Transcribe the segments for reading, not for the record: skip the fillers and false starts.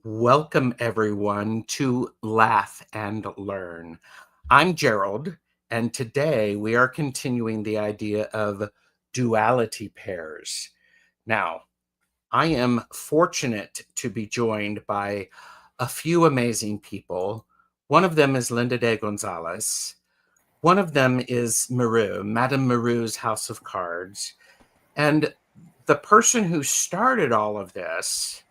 Welcome, everyone, to Laugh and Learn. I'm Gerald, and today we are continuing the idea of duality pairs. Now, I am fortunate to be joined by a few amazing people. One of them is Linda de Gonzalez. One of them is Maru, Madame Maru's House of Cards. And the person who started all of this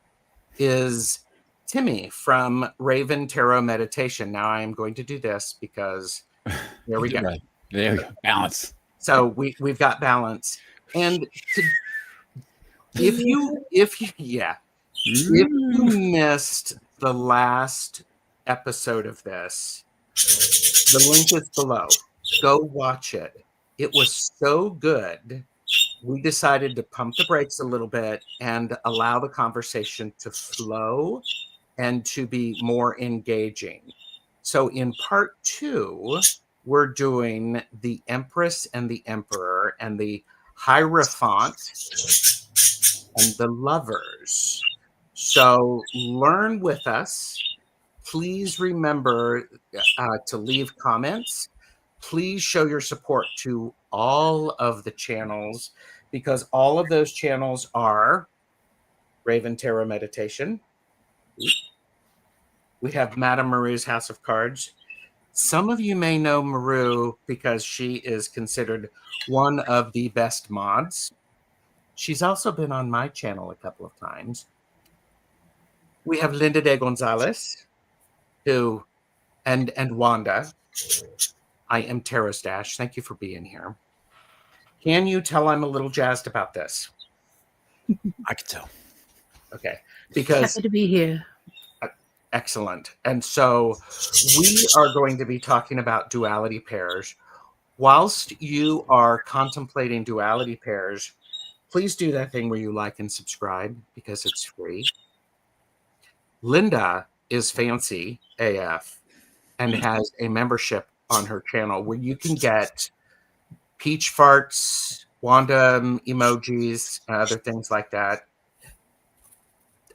is Timy from Raven Tarot Meditation. Now I am going to do this because there we go. Right. There we go. Balance. So we've got balance. And if you missed the last episode of this, the link is below. Go watch it. It was so good. We decided to pump the brakes a little bit and allow the conversation to flow and to be more engaging. So in part 2, we're doing the Empress and the Emperor and the Hierophant and the Lovers. So learn with us. Please remember to leave comments. Please show your support to all of the channels, because all of those channels are Raven Tarot Meditation. We have Madame Maru's House of Cards. Some of you may know Maru because she is considered one of the best mods. She's also been on my channel a couple of times. We have Linda de Gonzalez, who, and Wanda. I am Tarot Stash. Thank you for being here. Can you tell I'm a little jazzed about this? I can tell. Okay, because happy to be here. Excellent. And so we are going to be talking about duality pairs. Whilst you are contemplating duality pairs, please do that thing where you like and subscribe because it's free. Linda is fancy AF and has a membership on her channel where you can get peach farts, Wanda emojis, other things like that.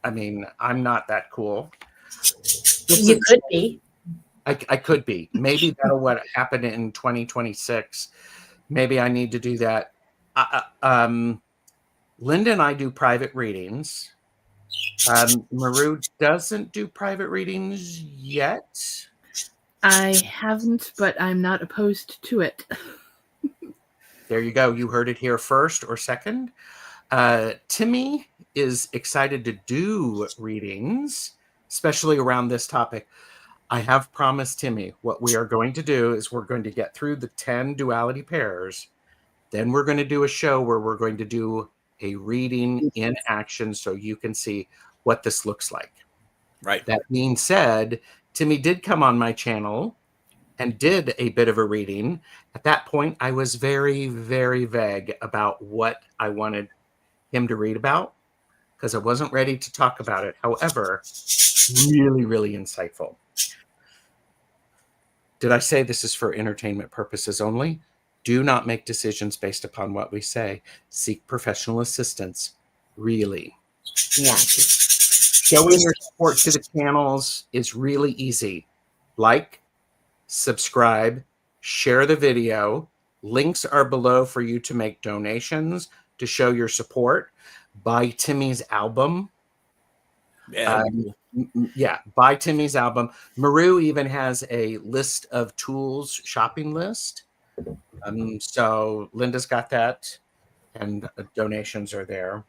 I mean, I'm not that cool. You could be. I could be. Maybe that'll what happened in 2026. Maybe I need to do that. Linda and I do private readings. Maru doesn't do private readings yet. I haven't, but I'm not opposed to it. There you go. You heard it here first or second. Timy is excited to do readings, especially around this topic. I have promised Timy what we are going to do is we're going to get through the 10 duality pairs. Then we're going to do a show where we're going to do a reading in action so you can see what this looks like. Right. That being said, Timy did come on my channel and did a bit of a reading. At that point, I was very, very vague about what I wanted him to read about because I wasn't ready to talk about it. However, really, really insightful. Did I say this is for entertainment purposes only? Do not make decisions based upon what we say. Seek professional assistance. Really. Yeah. Showing your support to the channels is really easy. Like, subscribe, share the video. Links are below for you to make donations to show your support. Buy Timy's album. Yeah. Buy Timy's album. Maru even has a list of tools shopping list. So Linda's got that, and donations are there.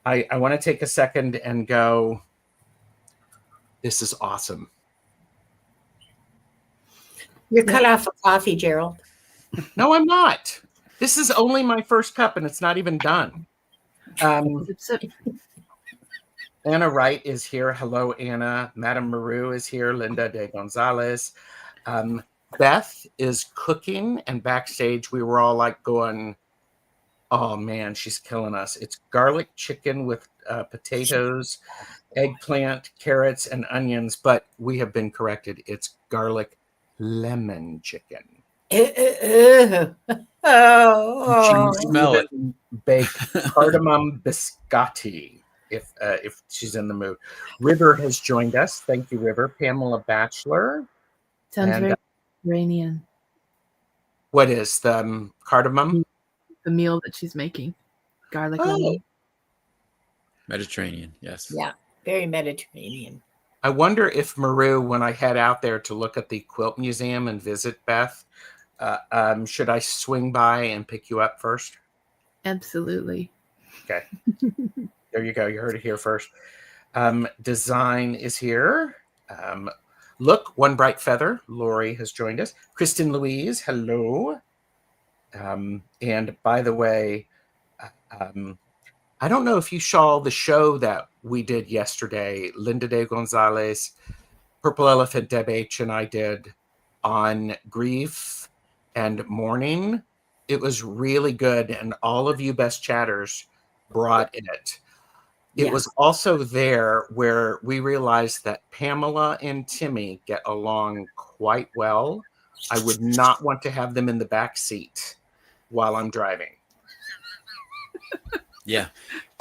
I want to take a second and go, this is awesome. You're cut off for coffee, Gerald. No, I'm not. This is only my first cup, and it's not even done. Anna Wright is here. Hello, Anna. Madame Maru is here. Linda de Gonzalez. Beth is cooking, and backstage we were all like going, oh man, she's killing us. It's garlic chicken with potatoes, eggplant, carrots, and onions, but we have been corrected. It's garlic lemon chicken. Oh. Smell it. Baked cardamom biscotti. if she's in the mood. River has joined us. Thank you, River. Pamela Batchelor. Sounds And, very Iranian. What is the cardamom? The meal that she's making. Garlic Oh. lemon. Mediterranean, yes. Yeah, very Mediterranean. I wonder if Maru, when I head out there to look at the quilt museum and visit Beth, should I swing by and pick you up first? Absolutely. Okay. There you go. You heard it here first. Design is here. Look, One Bright Feather. Lori has joined us. Kristen Louise, hello. And by the way, I don't know if you saw the show that we did yesterday. Linda de Gonzalez, Purple Elephant, Deb H, and I did on grief and mourning. It was really good, and all of you best chatters brought it. It Yeah. was also there where we realized that Pamela and Timy get along quite well. I would not want to have them in the back seat while I'm driving. Yeah.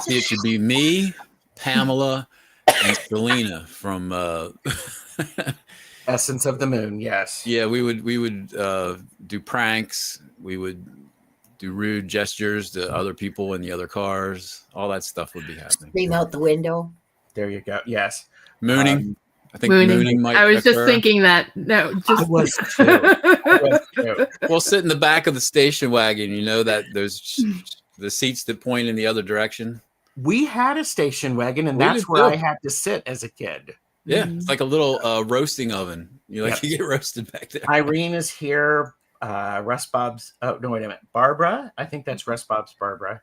See, it should be me, Pamela, and Selena from Essence of the Moon, yes. yeah, we would do pranks, we would do rude gestures to other people in the other cars. All that stuff would be happening. Scream out the window. There you go. Yes. Mooning. I think mooning might I was just occur. thinking that. No, just I was too. I was too. We'll sit in the back of the station wagon. You know that there's the seats that point in the other direction. We had a station wagon, and We that's did where too. I had to sit as a kid. Yeah, it's like a little roasting oven. You Yep. you get roasted back there. Irene is here. Russ Bob's. Oh no, wait a minute. Barbara. I think that's Russ Bob's Barbara.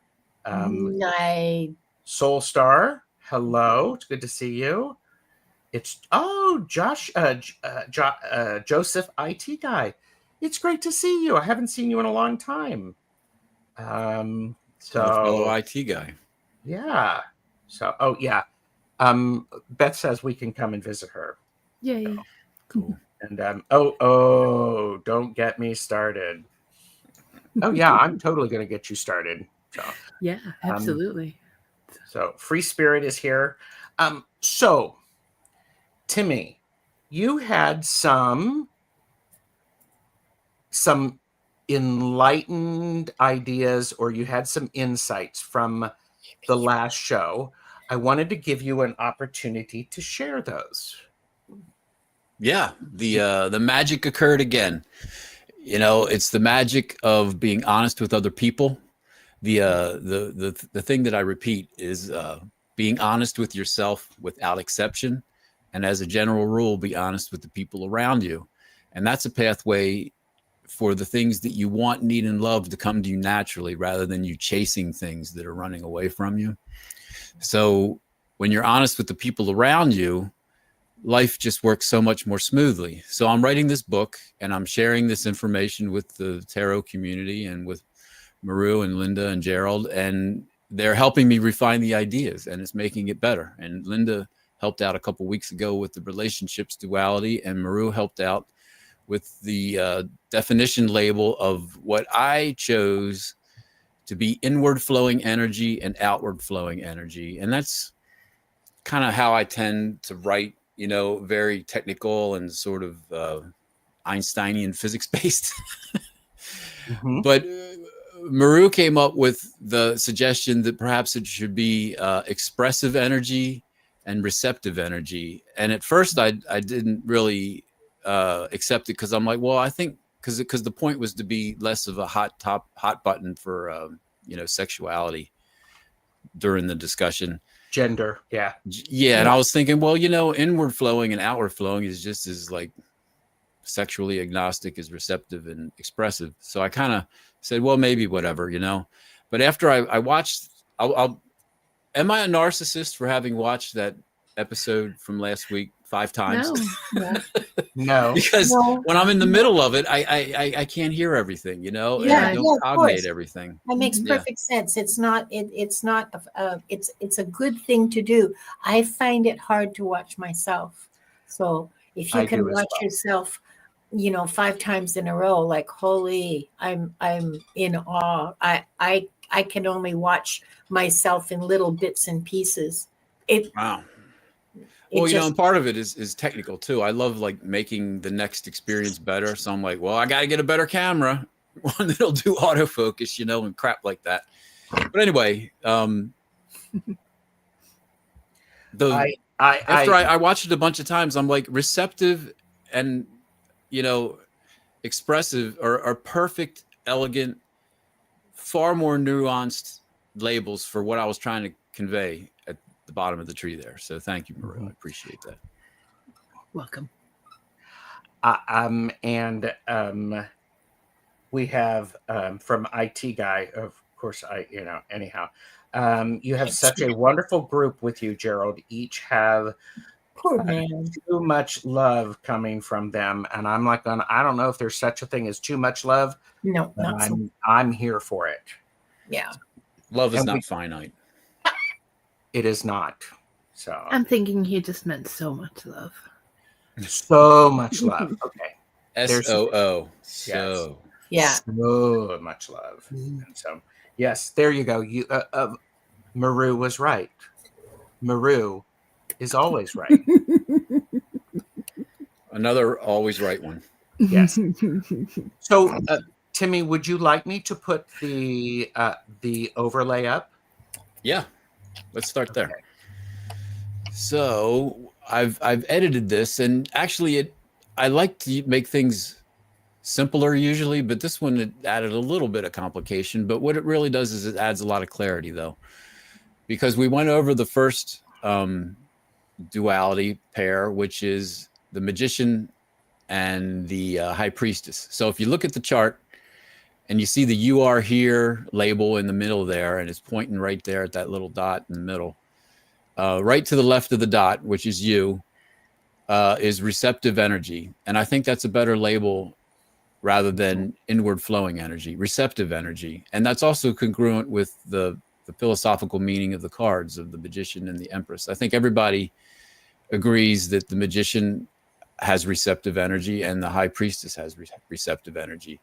Soul Star. Hello. It's good to see you. It's Josh. Joseph IT guy. It's great to see you. I haven't seen you in a long time. Fellow So IT guy. yeah. So yeah. Beth says we can come and visit her. Yay. Cool. And don't get me started. Oh yeah, I'm totally gonna get you started. So Yeah, absolutely. so Free Spirit is here. So Timy, you had some enlightened ideas, or you had some insights from the last show. I wanted to give you an opportunity to share those. Yeah, the magic occurred again. You know, it's the magic of being honest with other people. The thing that I repeat is being honest with yourself without exception, and as a general rule, be honest with the people around you. And that's a pathway for the things that you want, need, and love to come to you naturally, rather than you chasing things that are running away from you. So when you're honest with the people around you, life just works so much more smoothly. So I'm writing this book, and I'm sharing this information with the tarot community and with Maru and Linda and Gerald, and they're helping me refine the ideas, and it's making it better. And Linda helped out a couple weeks ago with the relationships duality, and Maru helped out with the definition label of what I chose to be inward flowing energy and outward flowing energy. And that's kind of how I tend to write, you know, very technical and sort of Einsteinian physics based. Mm-hmm. But Maru came up with the suggestion that perhaps it should be expressive energy and receptive energy. And at first I didn't really accept it, because I'm like, well, I think because the point was to be less of a hot button for you know, sexuality during the discussion. Gender, yeah. Yeah, and I was thinking, well, you know, inward flowing and outward flowing is just as like sexually agnostic as receptive and expressive. So I kind of said, well, maybe whatever, you know. But after I watched, am I a narcissist for having watched that episode from last week 5 times? No. No. Because No. when I'm in the middle of it, I can't hear everything, you know, and Yeah, I don't yeah, of cognate course. everything. That makes Yeah. perfect sense. It's a good thing to do. I find it hard to watch myself. So if you I can do as watch well. yourself, you know, 5 times in a row, like, holy, I'm in awe. I can only watch myself in little bits and pieces. it Wow. it Well, you know, just and part of it is technical too. I love like making the next experience better. So I'm like, well, I got to get a better camera, one that'll do autofocus, you know, and crap like that. But anyway, the after I watched it a bunch of times, I'm like, receptive and, you know, expressive are perfect, elegant, far more nuanced labels for what I was trying to convey at the bottom of the tree there. So thank you, Maru. I appreciate that. Welcome. We have from IT guy, of course. Anyhow, you have such a wonderful group with you, Gerald. Each have poor man. too much love coming from them, and I'm like, I don't know if there's such a thing as too much love. No, not so. I'm here for it. Yeah. Love is not finite. It is not. So I'm thinking he just meant so much love. So much love. Okay. SOO. So. Yeah. So much love. And so, yes, there you go. You, Maru was right. Maru is always right. Another always right one. Yes. So, Timy, would you like me to put the overlay up? Yeah. Let's start there. Okay. So I've edited this, and actually I like to make things simpler usually, but this one it added a little bit of complication. But what it really does is it adds a lot of clarity, though, because we went over the first duality pair, which is the magician and the high priestess. So if you look at the chart and you see the "you are here" label in the middle there, and it's pointing right there at that little dot in the middle. Right to the left of the dot, which is you, is receptive energy. And I think that's a better label rather than inward flowing energy, receptive energy. And that's also congruent with the philosophical meaning of the cards of the magician and the empress. I think everybody agrees that the magician has receptive energy and the high priestess has receptive energy.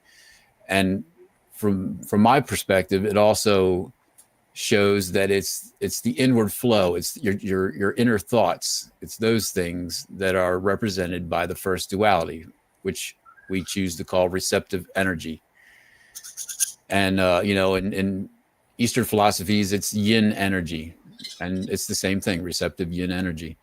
And from my perspective, it also shows that it's the inward flow. It's your inner thoughts. It's those things that are represented by the first duality, which we choose to call receptive energy. And in Eastern philosophies, it's yin energy, and it's the same thing, receptive yin energy.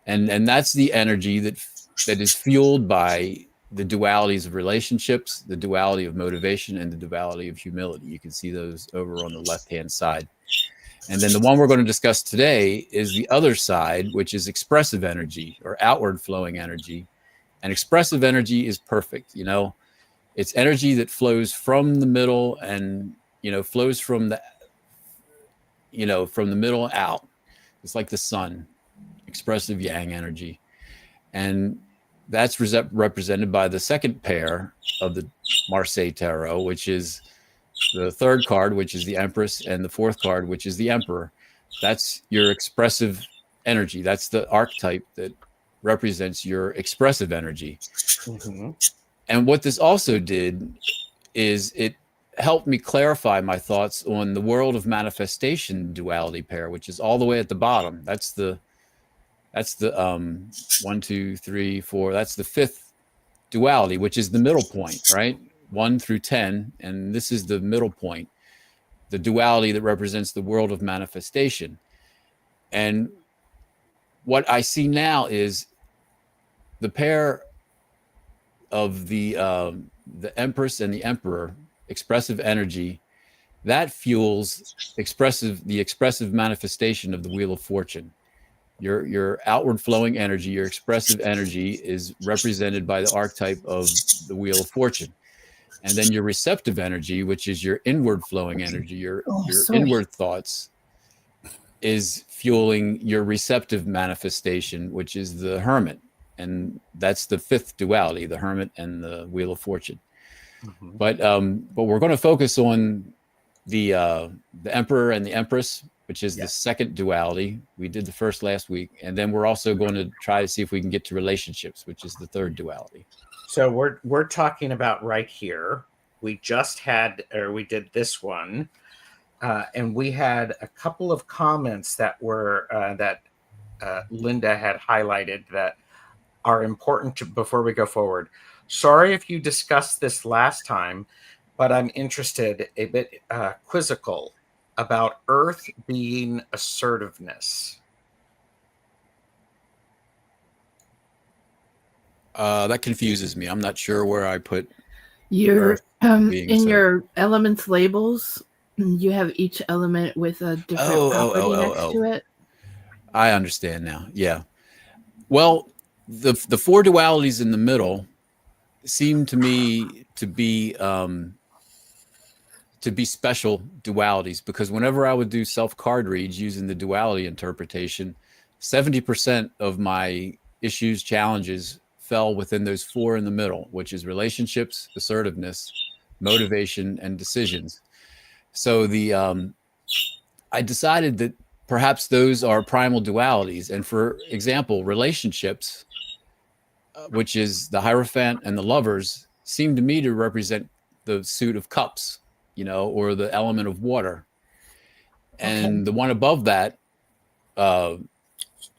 And that's the energy that is fueled by the dualities of relationships, the duality of motivation, and the duality of humility. You can see those over on the left-hand side. And then the one we're going to discuss today is the other side, which is expressive energy or outward flowing energy. And expressive energy is perfect. You know, it's energy that flows from the middle and, flows from the middle out. It's like the sun, expressive yang energy. And that's represented by the second pair of the Marseille Tarot, which is the third card, which is the Empress, and the fourth card, which is the Emperor. That's your expressive energy. That's the archetype that represents your expressive energy. Mm-hmm. And what this also did is it helped me clarify my thoughts on the world of manifestation duality pair, which is all the way at the bottom. That's the 1, 2, 3, 4. That's the fifth duality, which is the middle point, right? 1 through 10. And this is the middle point, the duality that represents the world of manifestation. And what I see now is the pair of the Empress and the Emperor, expressive energy, that fuels the expressive manifestation of the Wheel of Fortune. Your outward flowing energy, your expressive energy is represented by the archetype of the Wheel of Fortune. And then your receptive energy, which is your inward flowing energy, your inward thoughts, is fueling your receptive manifestation, which is the Hermit. And that's the fifth duality, the Hermit and the Wheel of Fortune. Mm-hmm. But we're going to focus on the Emperor and the Empress, which is the second duality. We did the first last week. And then we're also going to try to see if we can get to relationships, which is the third duality. So we're talking about right here. We did this one. And we had a couple of comments that were that Linda had highlighted that are important before we go forward. Sorry if you discussed this last time, but I'm interested, a bit quizzical, about Earth being assertiveness. That confuses me. I'm not sure where I put Your Earth being in so- your elements labels, you have each element with a different property next to it. I understand now. Yeah. Well, the four dualities in the middle seem to me to be special dualities, because whenever I would do self card reads using the duality interpretation, 70% of my issues, challenges fell within those four in the middle, which is relationships, assertiveness, motivation, and decisions. So I decided that perhaps those are primal dualities. And for example, relationships, which is the Hierophant and the Lovers, seem to me to represent the suit of cups, or the element of water. And the one above that,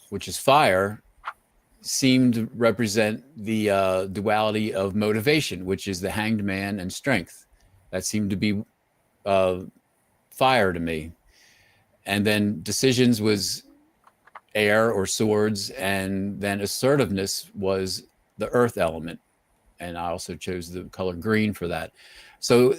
which is fire, seemed to represent the duality of motivation, which is the Hanged Man and strength. That seemed to be fire to me. And then decisions was air or swords, and then assertiveness was the earth element. And I also chose the color green for that. So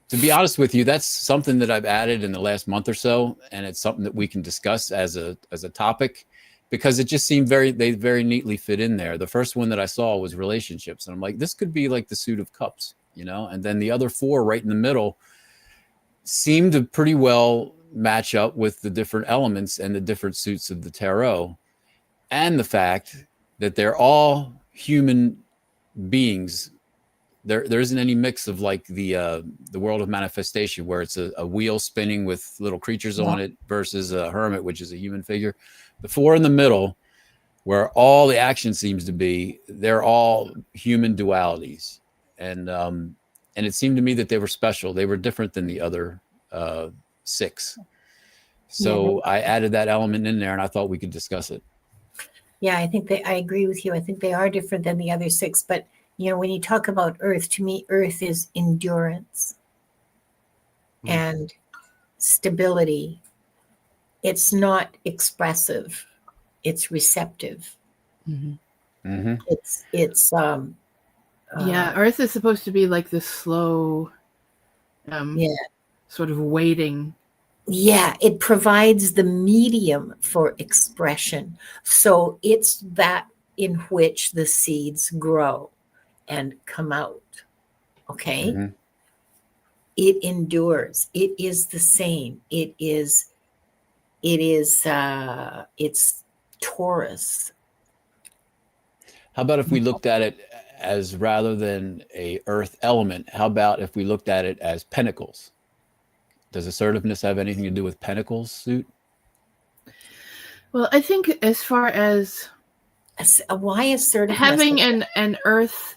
to be honest with you, that's something that I've added in the last month or so, and it's something that we can discuss as a topic, because it just seemed they very neatly fit in there. The first one that I saw was relationships, and I'm like, this could be like the suit of cups, and then the other four right in the middle seemed to pretty well match up with the different elements and the different suits of the tarot, and the fact that they're all human beings. There isn't any mix of like the world of manifestation, where it's a wheel spinning with little creatures on it, versus a hermit, which is a human figure. The four in the middle, where all the action seems to be, they're all human dualities. And it seemed to me that they were special. They were different than the other six. So I added that element in there, and I thought we could discuss it. Yeah, I agree with you. I think they are different than the other six. But, when you talk about earth, to me, earth is endurance and stability. It's not expressive. It's receptive. It's Earth is supposed to be like this slow, sort of waiting. Yeah, it provides the medium for expression. So it's that in which the seeds grow and come out. Okay. It endures. It is the same. It's Taurus. How about if we looked at it as, rather than a earth element, how about if we looked at it as pentacles? Does assertiveness have anything to do with pentacles suit? Well, I think as far as why assertiveness, having an earth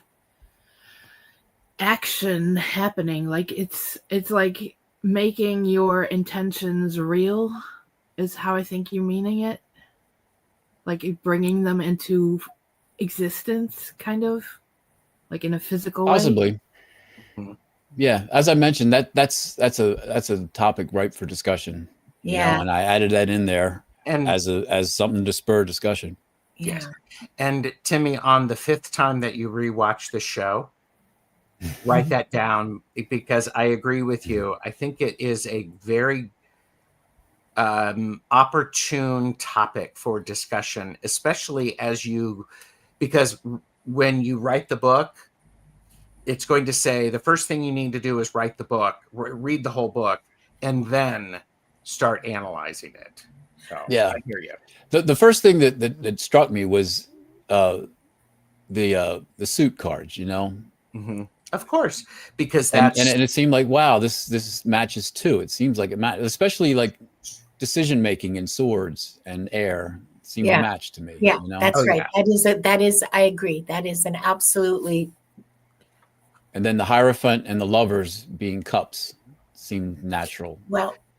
action happening, like it's like making your intentions real, is how I think you're meaning it. Like bringing them into existence, kind of like in a physical Possibly. way. Yeah, as I mentioned, that's a topic ripe for discussion. And I added that in there And as something to spur discussion. Yes. And Timy, on the fifth time that you rewatch the show, write that down, because I agree with you. I think it is a very opportune topic for discussion, especially because when you write the book, it's going to say the first thing you need to do is write the book, read the whole book, and then start analyzing it. So yeah, I hear you. The first thing that struck me was the suit cards, Of course, because and it seemed like, wow, this matches too. It seems like it matches, especially like decision making in swords and air seemed to match to me. Yeah, that's right. Yeah. That is I agree. That is an absolutely. And then the Hierophant and the Lovers being cups seemed natural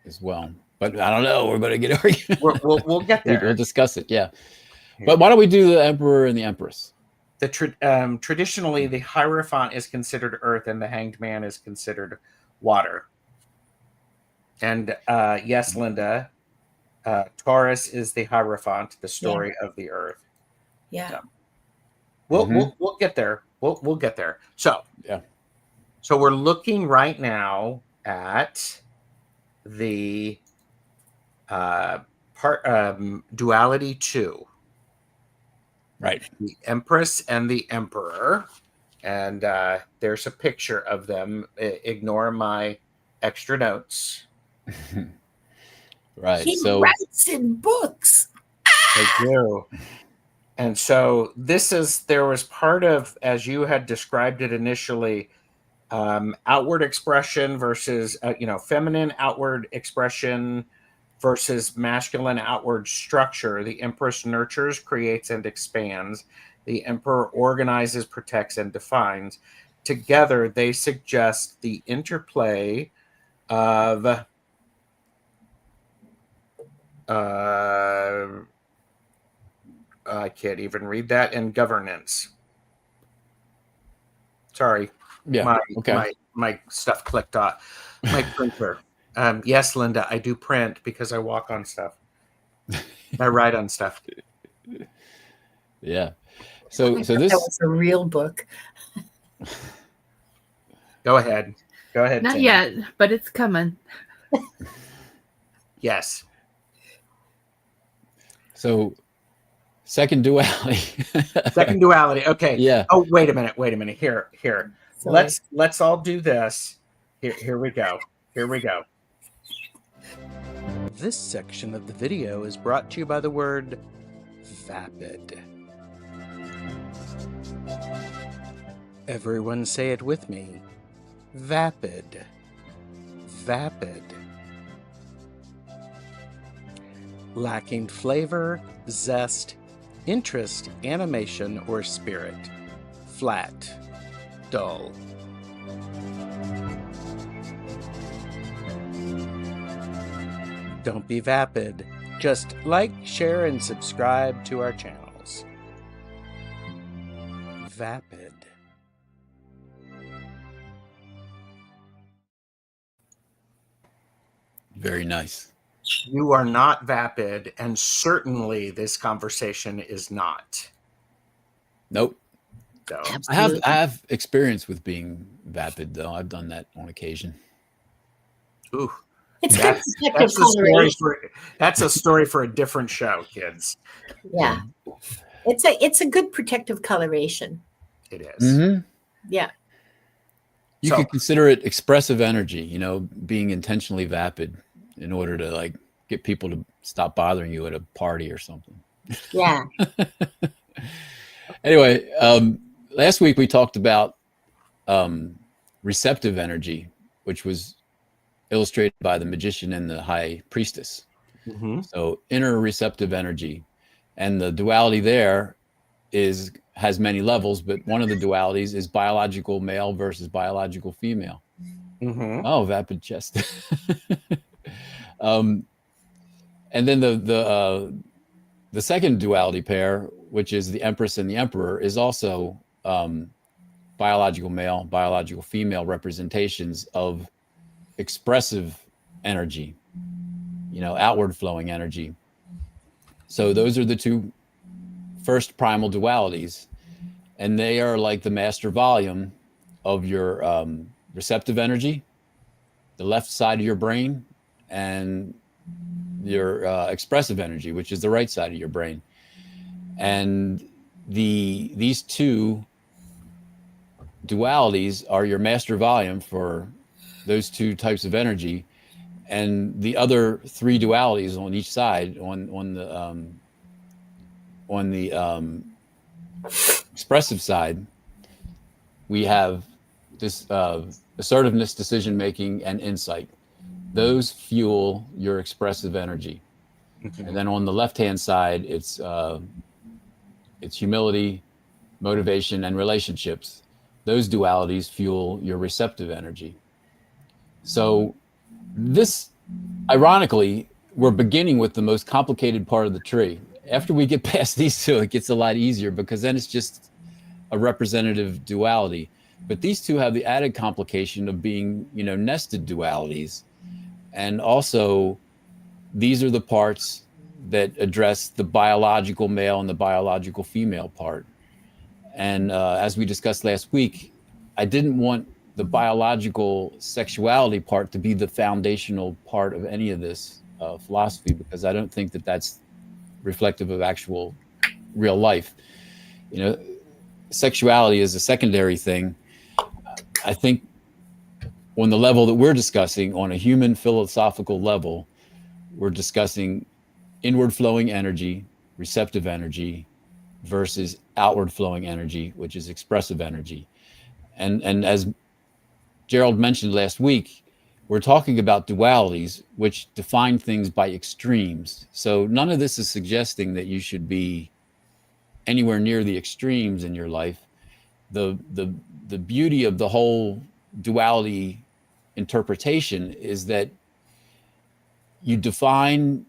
as well. but I don't know. We're going to get We'll get there. We'll discuss it. Yeah. But why don't we do the Emperor and the Empress? Traditionally, the Hierophant is considered earth, and the Hanged Man is considered water. And yes, Linda, Taurus is the Hierophant, the story of the earth. Yeah. So, we'll get there. We'll get there. So yeah. So we're looking right now at the Duality 2. Right. The Empress and the Emperor. And there's a picture of them. Ignore my extra notes. Right. He writes in books. I do. And so there was part of, as you had described it initially, outward expression versus, feminine outward expression versus masculine outward structure. The Empress nurtures, creates, and expands. The Emperor organizes, protects, and defines. Together, they suggest the interplay of I can't even read that, and governance. Sorry. Yeah. My stuff clicked off. My printer. Yes, Linda, I do print because I walk on stuff. I write on stuff. Yeah. So this that was a real book. Go ahead. Not Timy. yet, but it's coming. Yes. So second duality. Second duality. Okay. Yeah. Oh, wait a minute. Here. Sorry. Let's all do this. Here we go. This section of the video is brought to you by the word vapid. Everyone say it with me. Vapid. Vapid. Lacking flavor, zest, interest, animation, or spirit. Flat. Dull. Don't be vapid. Just like, share, and subscribe to our channels. Vapid. Very nice. You are not vapid, and certainly this conversation is not. Nope. So, I have experience with being vapid, though. I've done that on occasion. ooh, It's that's good that's a story for a different show, kids. Yeah. It's a good protective coloration. It is. Mm-hmm. Yeah. You could consider it expressive energy, being intentionally vapid in order to get people to stop bothering you at a party or something. Yeah. Anyway, last week we talked about receptive energy, which was illustrated by the magician and the high priestess. Mm-hmm. So inner receptive energy, and the duality there has many levels, but one of the dualities is biological male versus biological female. Mm-hmm. Oh, vapid chest. And then the second duality pair, which is the Empress and the Emperor, is also biological male, biological female representations of expressive energy, outward flowing energy. So those are the two first primal dualities, and they are like the master volume of your receptive energy, the left side of your brain, and your expressive energy, which is the right side of your brain. And these two dualities are your master volume for those two types of energy, and the other three dualities on each side, on the expressive side, we have this assertiveness, decision making, and insight. Those fuel your expressive energy. Mm-hmm. And then on the left-hand side, it's humility, motivation, and relationships. Those dualities fuel your receptive energy. So this ironically, we're beginning with the most complicated part of the tree. After we get past these two, it gets a lot easier because then it's just a representative duality. But these two have the added complication of being, nested dualities. And also, these are the parts that address the biological male and the biological female part. And as we discussed last week, I didn't want the biological sexuality part to be the foundational part of any of this philosophy, because I don't think that that's reflective of actual real life. Sexuality is a secondary thing. I think on the level that we're discussing, on a human philosophical level, we're discussing inward flowing energy, receptive energy, versus outward flowing energy, which is expressive energy. And as Gerald mentioned last week, we're talking about dualities, which define things by extremes. So none of this is suggesting that you should be anywhere near the extremes in your life. The beauty of the whole duality interpretation is that you define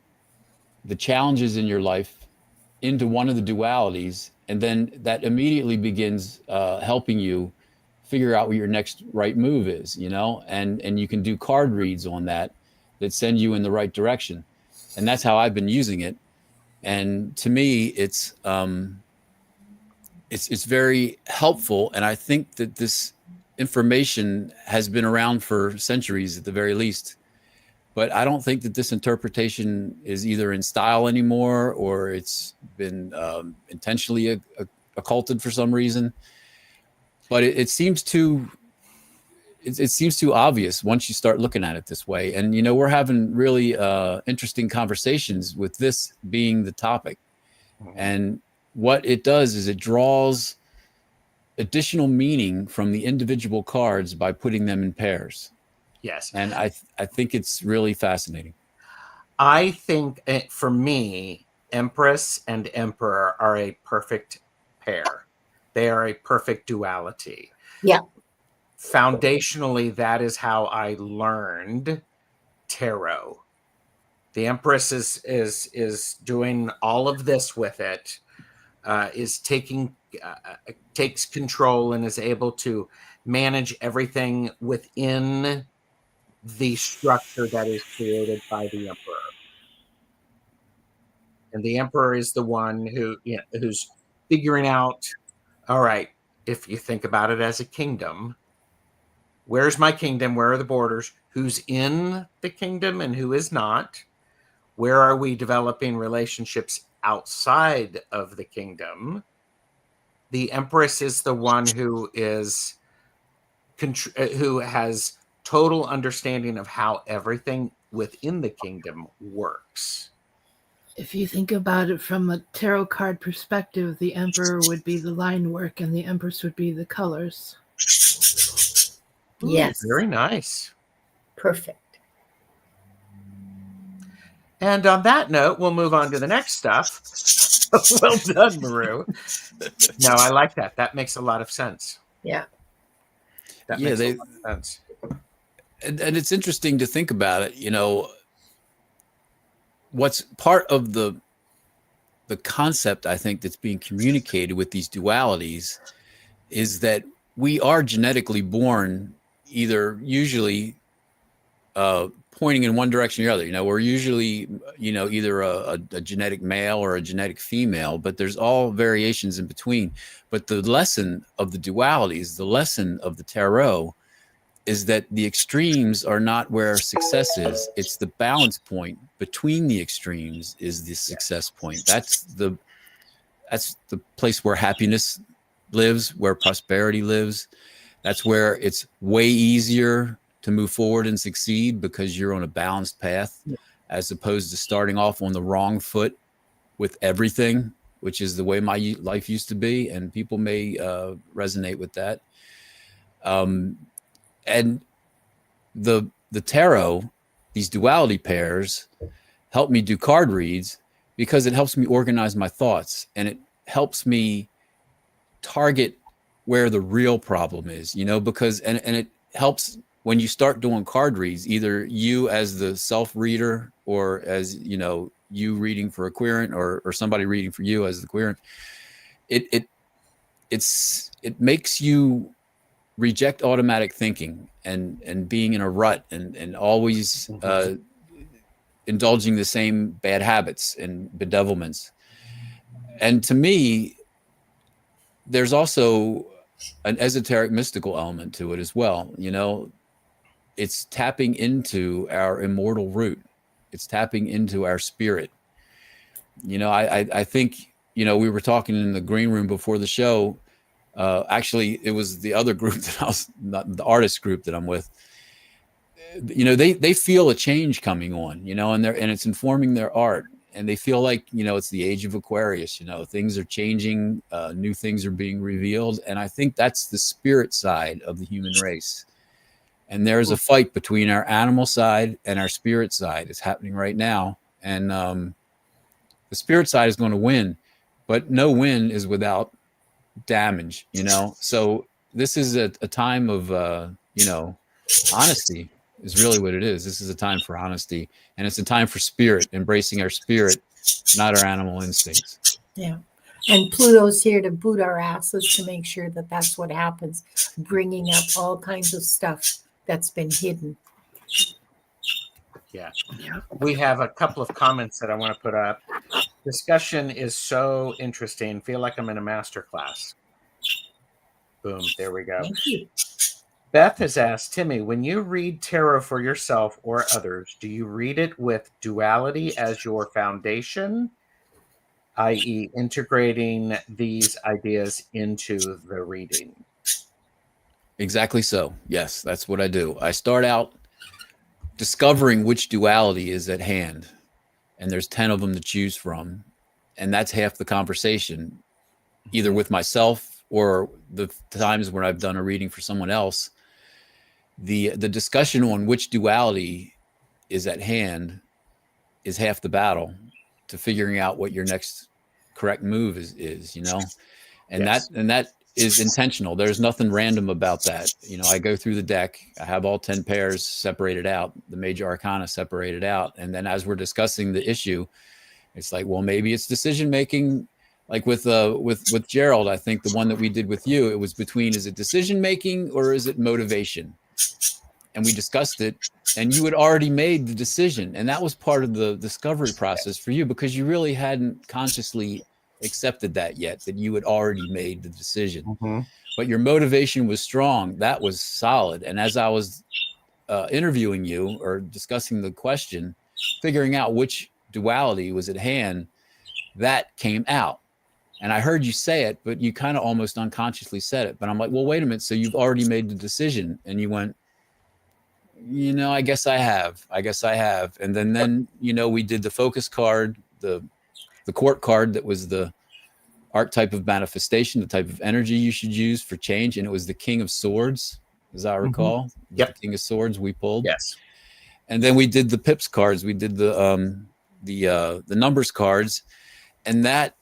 the challenges in your life into one of the dualities, and then that immediately begins helping you figure out what your next right move is, and you can do card reads on that send you in the right direction. And that's how I've been using it. And to me, it's very helpful. And I think that this information has been around for centuries at the very least. But I don't think that this interpretation is either in style anymore, or it's been intentionally occulted for some reason. But it seems too obvious once you start looking at it this way. And we're having really interesting conversations with this being the topic. And what it does is it draws additional meaning from the individual cards by putting them in pairs. Yes. And I think it's really fascinating. I think for me, Empress and Emperor are a perfect pair. They are a perfect duality. Yeah. Foundationally, that is how I learned tarot. The Empress is doing all of this with it, takes control and is able to manage everything within the structure that is created by the Emperor. And the Emperor is the one who's figuring out, all right, if you think about it as a kingdom, where's my kingdom? Where are the borders? Who's in the kingdom and who is not? Where are we developing relationships outside of the kingdom? The Empress is the one who has total understanding of how everything within the kingdom works. If you think about it from a tarot card perspective, the Emperor would be the line work and the Empress would be the colors. Yes. Very nice. Perfect. And on that note, we'll move on to the next stuff. Well done, Maru. No, I like that. That makes a lot of sense. Yeah. That makes a lot of sense. And it's interesting to think about it. What's part of the concept, I think, that's being communicated with these dualities is that we are genetically born usually pointing in one direction or the other. We're usually, either a genetic male or a genetic female, but there's all variations in between. But the lesson of the dualities, the lesson of the tarot, is that the extremes are not where success is. It's the balance point between the extremes is the success point. That's the place where happiness lives, where prosperity lives. That's where it's way easier to move forward and succeed because you're on a balanced path, as opposed to starting off on the wrong foot with everything, which is the way my life used to be. And people may resonate with that. And the tarot, these duality pairs, help me do card reads because it helps me organize my thoughts, and it helps me target where the real problem is, because and it helps when you start doing card reads, either you as the self reader or as you reading for a querent or somebody reading for you as the querent, it makes you reject automatic thinking and being in a rut and always indulging the same bad habits and bedevilments. And to me, there's also an esoteric mystical element to it as well. It's tapping into our immortal root. It's tapping into our spirit. I think, we were talking in the green room before the show. Actually, it was the other group that I was, not the artist group that I'm with. They feel a change coming on, and it's informing their art. And they feel like, it's the age of Aquarius, things are changing, new things are being revealed. And I think that's the spirit side of the human race. And there's a fight between our animal side and our spirit side. It's happening right now. And the spirit side is going to win, but no win is without damage, So this is a time of, honesty is really what it is. This is a time for honesty, and it's a time for spirit, embracing our spirit, not our animal instincts. Yeah. And Pluto's here to boot our asses to make sure that that's what happens, bringing up all kinds of stuff that's been hidden. Yeah. We have a couple of comments that I want to put up. Discussion is so interesting. Feel like I'm in a master class. Boom. There we go. Thank you. Beth has asked, Timy, when you read tarot for yourself or others, do you read it with duality as your foundation, i.e. integrating these ideas into the reading? Exactly so. Yes, that's what I do. I start out discovering which duality is at hand, and there's 10 of them to choose from, and that's half the conversation, either with myself or the times when I've done a reading for someone else. The discussion on which duality is at hand is half the battle to figuring out what your next correct move is, and Yes. that is intentional. There's nothing random about that. I go through the deck, I have all 10 pairs separated out, the major arcana separated out. And then as we're discussing the issue, it's like, well, maybe it's decision making. Like with Gerald, I think the one that we did with you, it was between, is it decision making or is it motivation? And we discussed it, and you had already made the decision. And that was part of the discovery process for you, because you really hadn't consciously accepted that yet, that you had already made the decision. But your motivation was strong. That was solid. And as I was interviewing you or discussing the question, figuring out which duality was at hand, that came out. And I heard you say it, but you kind of almost unconsciously said it. But I'm like, well, wait a minute. So you've already made the decision. And you went, I guess I have. And then we did the focus card, the court card that was the archetype of manifestation, the type of energy you should use for change. And it was the King of Swords, as I recall. Yep. The King of Swords we pulled. Yes. And then we did the pips cards. We did the numbers cards. And that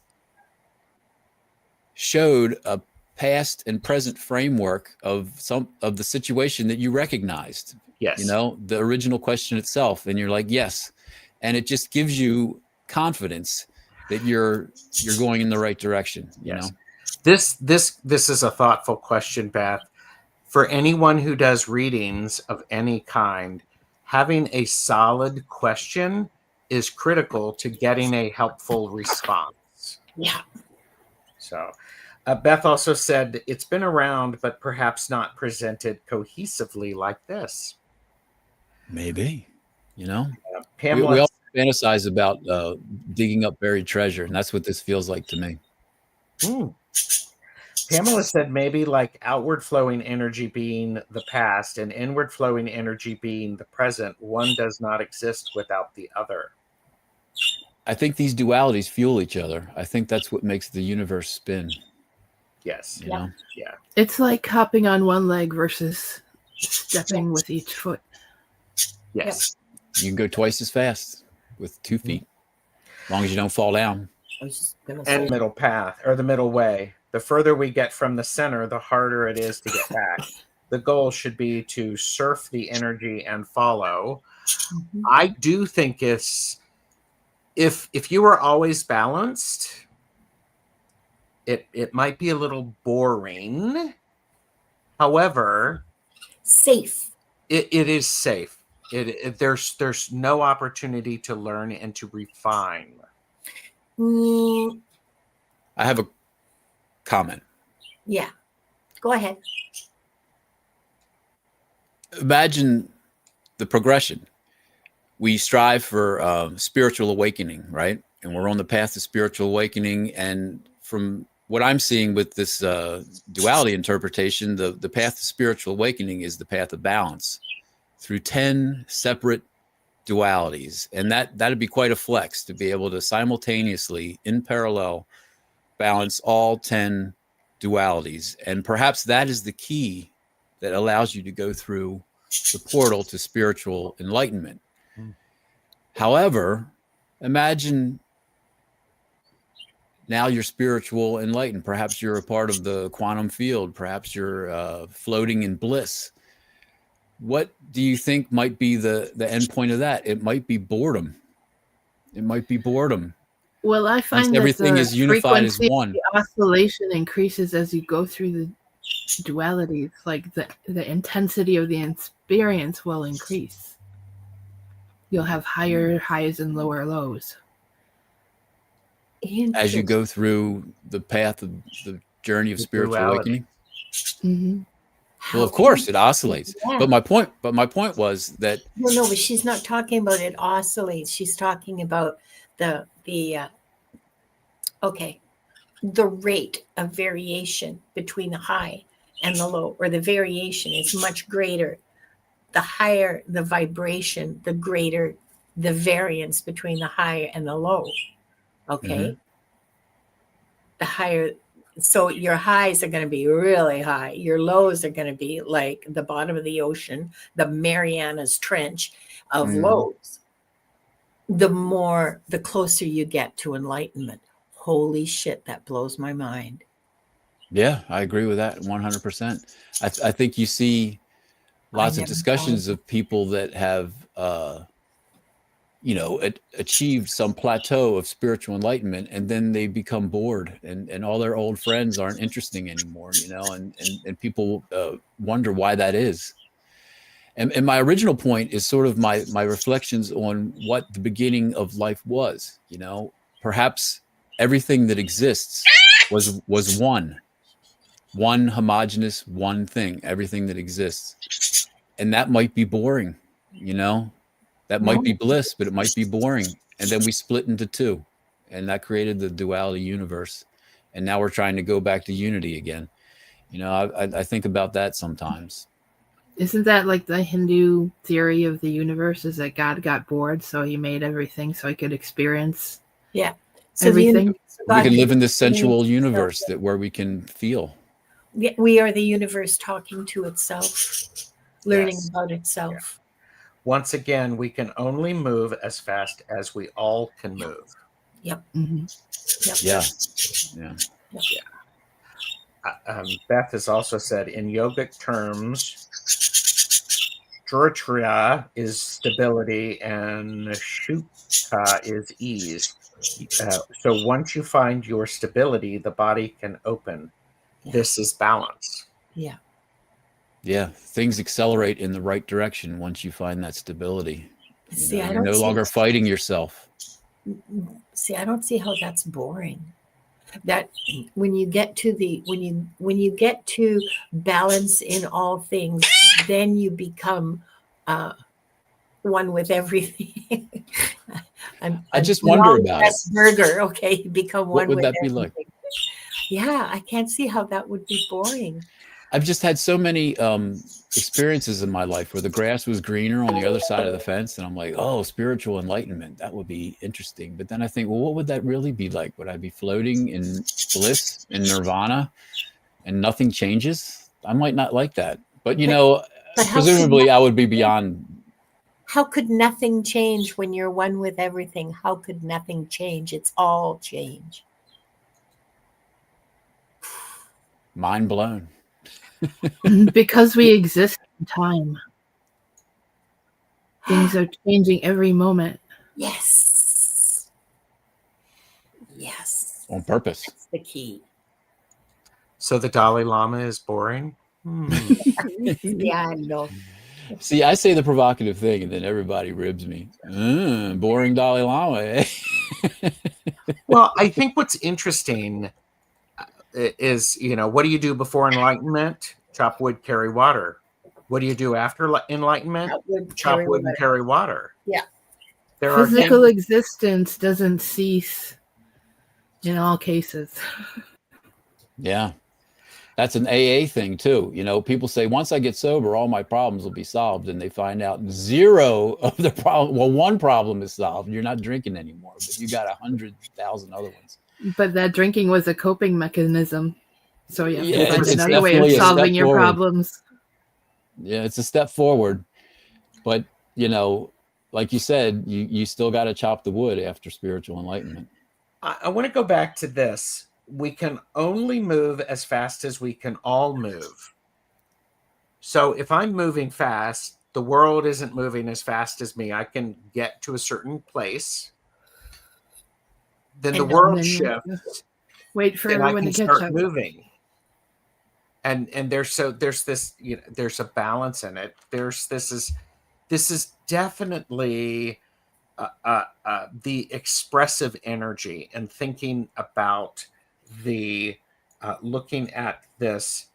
showed a past and present framework of some of the situation that you recognized. Yes. The original question itself. And you're like, yes. And it just gives you confidence that you're going in the right direction. Yes. This is a thoughtful question, Beth. For anyone who does readings of any kind, having a solid question is critical to getting a helpful response. Yeah. So Beth also said it's been around, but perhaps not presented cohesively like this. Maybe, Pamela, we all fantasize about digging up buried treasure, and that's what this feels like to me. Pamela said maybe like outward flowing energy being the past and inward flowing energy being the present. One does not exist without the other. I think these dualities fuel each other. I think that's what makes the universe spin. Yes. You know? Yeah. It's like hopping on one leg versus stepping with each foot. Yes. You can go twice as fast with 2 feet, as long as you don't fall down. And middle path, or the middle way. The further we get from the center, the harder it is to get back. the goal should be to surf the energy and follow. Mhm. I do think if you were always balanced, it might be a little boring. However, Safe. it is safe. There's no opportunity to learn and to refine. Mm, I have a comment. yeah. Go ahead. Imagine the progression. We strive for spiritual awakening, right? And we're on the path to spiritual awakening. And from what I'm seeing with this duality interpretation, the path to spiritual awakening is the path of balance through 10 separate dualities. And that'd be quite a flex to be able to simultaneously, in parallel, balance all 10 dualities. And perhaps that is the key that allows you to go through the portal to spiritual enlightenment. However, imagine now you're spiritual enlightened. Perhaps you're a part of the quantum field. Perhaps you're floating in bliss. What do you think might be the end point of that? It might be boredom. It might be boredom. Well, I Once find that everything the is unified as frequency of one. the oscillation increases as you go through the dualities. Like the intensity of the experience will increase. You'll have higher highs and lower lows. As you go through the path of the journey of The spiritual duality. awakening. Mm-hmm. Well, of course, it oscillates. Yeah. But my point was that No, but she's not talking about it oscillates. She's talking about the rate of variation between the high and the low, or the variation is much greater. The higher the vibration, the greater the variance between the high and the low. Okay. The higher, so your highs are going to be really high. Your lows are going to be like the bottom of the ocean, the Marianas Trench of lows. The closer you get to enlightenment. Holy shit, that blows my mind. yeah, I agree with that 100%. I think you see lots of never discussions of people that have achieved some plateau of spiritual enlightenment, and then they become bored, and all their old friends aren't interesting anymore, and people wonder why that is. And my original point is sort of my reflections on what the beginning of life was. Perhaps everything that exists was one homogeneous one thing, everything that exists. And that might be boring, that might be bliss, but it might be boring. And then we split into two, and that created the duality universe. And now we're trying to go back to unity again. I think about that sometimes. Isn't that like the Hindu theory of the universe? Is that God got bored, so he made everything so he could experience everything? We can live in this sensual universe where we can feel. We are the universe talking to itself, learning about itself. Yeah. Once again, we can only move as fast as we all can move. Yep. Mm-hmm. Yep. Yeah. Beth has also said, in yogic terms, Dhrutya is stability and Shuka is ease. So once you find your stability, the body can open. Yeah. This is balance. Yeah. Yeah. Things accelerate in the right direction once you find that stability. You're no longer fighting yourself. See, I don't see how that's boring. That when you get to when you get to balance in all things, then you become one with everything. I just wonder about it. Burger, okay, you become one. What would with that everything. be like? Yeah, I can't see how that would be boring. I've just had so many experiences in my life where the grass was greener on the other side of the fence, and I'm like, oh, spiritual enlightenment, that would be interesting. But then I think, well, what would that really be like? Would I be floating in bliss, in nirvana, and nothing changes? I might not like that. But presumably I would be beyond. How could nothing change when you're one with everything? How could nothing change? It's all change. Mind blown. Because we exist in time. Things are changing every moment. Yes. Yes. On purpose. That's the key. So the Dalai Lama is boring? Yeah, I know. See, I say the provocative thing, and then everybody ribs me. Boring Dalai Lama, eh? Well, I think what's interesting is, what do you do before enlightenment? Chop wood, carry water. What do you do after enlightenment? Chop wood and carry water. Yeah. There Physical are existence doesn't cease in all cases. Yeah. That's an AA thing too. People say once I get sober, all my problems will be solved, and they find out zero of the problem. Well, one problem is solved. You're not drinking anymore, but you got 100,000 other ones. But that drinking was a coping mechanism. So you have to find it's another way of definitely a step solving your forward. problems. Yeah, it's a step forward. But, like you said, you still got to chop the wood after spiritual enlightenment. I want to go back to this. We can only move as fast as we can all move. So if I'm moving fast, the world isn't moving as fast as me. I can get to a certain place. Then the world shifts. Wait for and I everyone can to catch start up. moving. And there's this, there's a balance in it. This is definitely the expressive energy, and thinking about the looking at this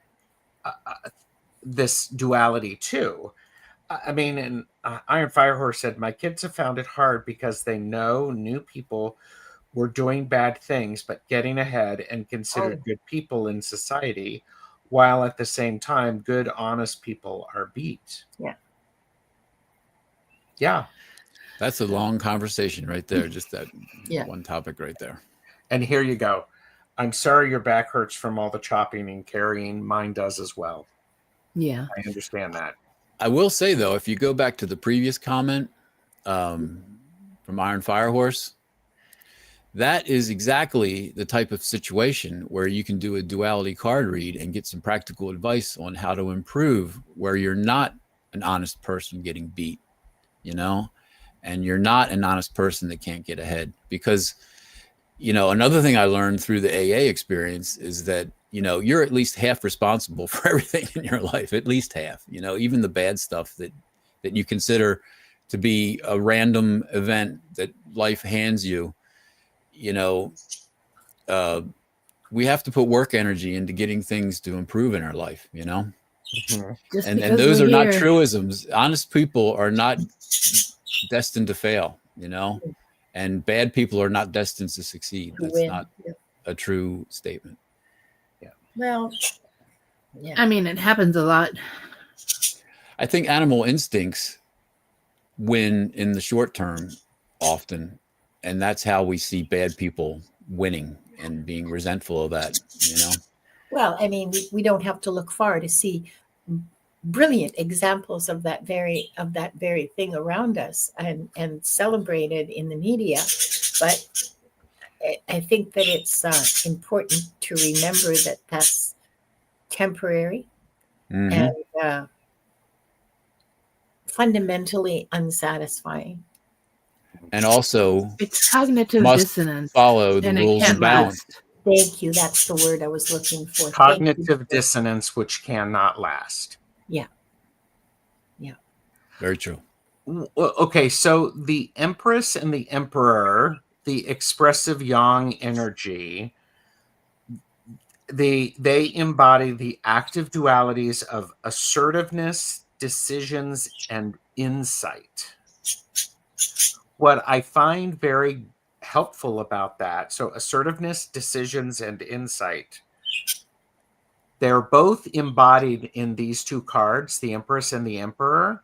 this duality too. I mean, and Iron Firehorse said, my kids have found it hard because they know new people were doing bad things, but getting ahead and considered good people in society, while at the same time, good, honest people are beat. Yeah. Yeah. That's a long conversation right there. Just that one topic right there. And here you go. I'm sorry your back hurts from all the chopping and carrying. Mine does as well. Yeah. I understand that. I will say, though, if you go back to the previous comment from Iron Firehorse, that is exactly the type of situation where you can do a duality card read and get some practical advice on how to improve, where you're not an honest person getting beat, and you're not an honest person that can't get ahead. Because, another thing I learned through the AA experience is that, you're at least half responsible for everything in your life, at least half, even the bad stuff that you consider to be a random event that life hands you. We have to put work energy into getting things to improve in our life, Mhm. and those are not truisms. Honest people are not destined to fail, and bad people are not destined to succeed. That's not a true statement. Yeah. Well, yeah. I mean, it happens a lot. I think animal instincts win in the short term often, and that's how we see bad people winning and being resentful of that, Well, I mean, we don't have to look far to see brilliant examples of that very thing around us and celebrated in the media. But I think that it's important to remember that that's temporary and fundamentally unsatisfying. And also, it's cognitive dissonance. Follow the rules of balance. Thank you. That's the word I was looking for. Cognitive dissonance, which cannot last. Yeah. Yeah. Very true. Okay, so the Empress and the Emperor, the expressive yang energy, they embody the active dualities of assertiveness, decisions, and insight. What I find very helpful about that, so assertiveness, decisions, and insight, they're both embodied in these two cards, the Empress and the Emperor.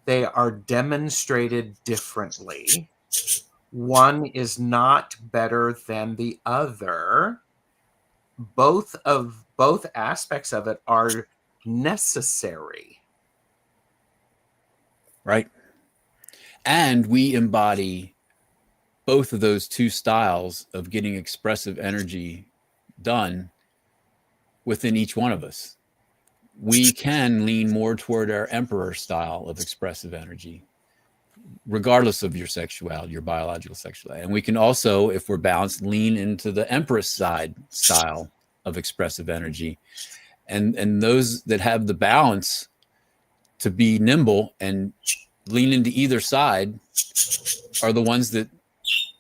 They are demonstrated differently. One is not better than the other. Both aspects of it are necessary. Right. And we embody both of those two styles of getting expressive energy done within each one of us. we can lean more toward our emperor style of expressive energy, regardless of your sexuality, your biological sexuality. And we can also, if we're balanced, lean into the empress side style of expressive energy. And those that have the balance to be nimble and lean into either side are the ones that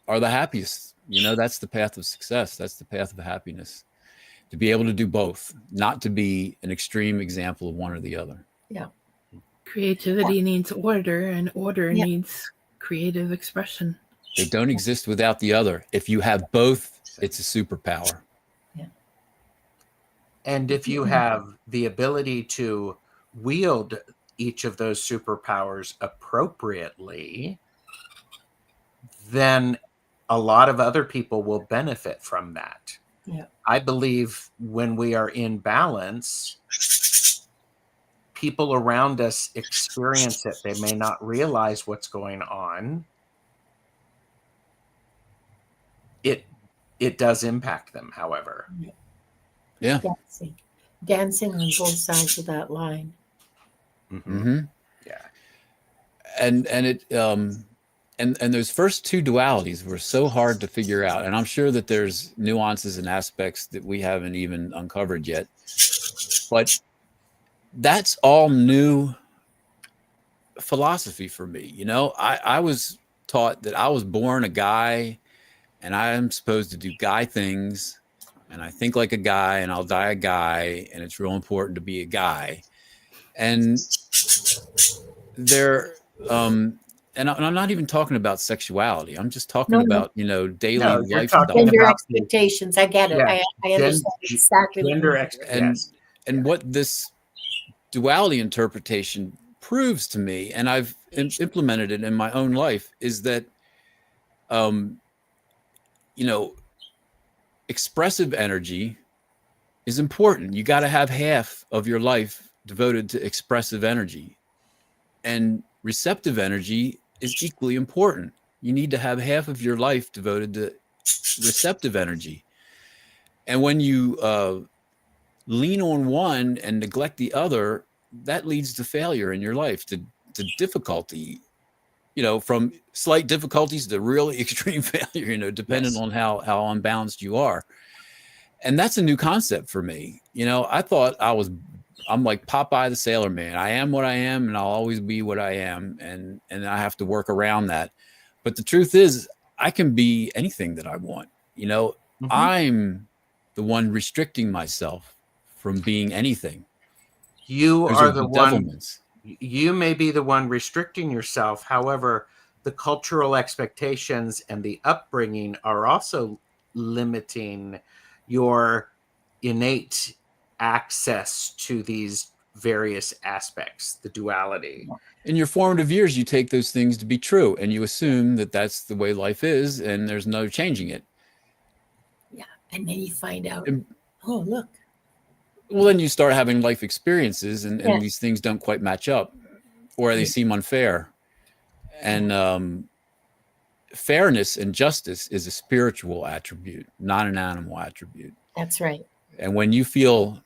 are the happiest. You know, that's the path of success. That's the path of happiness. To be able to do both, not to be an extreme example of one or the other. Yeah. Creativity needs order, and order needs creative expression. They don't exist without the other. If you have both, it's a superpower. Yeah. And if you have the ability to wield each of those superpowers appropriately, then a lot of other people will benefit from that. Yeah. I believe when we are in balance, people around us experience it. They may not realize what's going on. It does impact them, however. Yeah. Dancing on both sides of that line. Mm-hmm. Yeah. And it and those first two dualities were so hard to figure out. And I'm sure that there's nuances and aspects that we haven't even uncovered yet. But that's all new philosophy for me. You know, I was taught that I was born a guy and I am supposed to do guy things, and I think like a guy, and I'll die a guy, and it's real important to be a guy. And there, and I'm not even talking about sexuality. I'm just talking about, you know, daily lifestyle. Gender expectations. I get it. I understand exactly. Gender expectations. And what this duality interpretation proves to me, and I've implemented it in my own life, is that, you know, expressive energy is important. You got to have half of your life devoted to expressive energy, and receptive energy is equally important. You need to have half of your life devoted to receptive energy. And when you lean on one and neglect the other, that leads to failure in your life, to difficulty, you know, from slight difficulties to really extreme failure, you know, depending on how unbalanced you are. And that's a new concept for me. You know, I thought I'm like Popeye the Sailor Man. I am what I am, and I'll always be what I am. And I have to work around that. But the truth is, I can be anything that I want. You know, I'm the one restricting myself from being anything. You are the one. You may be the one restricting yourself. However, the cultural expectations and the upbringing are also limiting your innate access to these various aspects, the duality. In your formative years, you take those things to be true, and you assume that that's the way life is, and there's no changing it. Yeah, and then you find out, oh, look. Well, then you start having life experiences, and these things don't quite match up, or they seem unfair. And fairness and justice is a spiritual attribute, not an animal attribute. That's right. And when you feel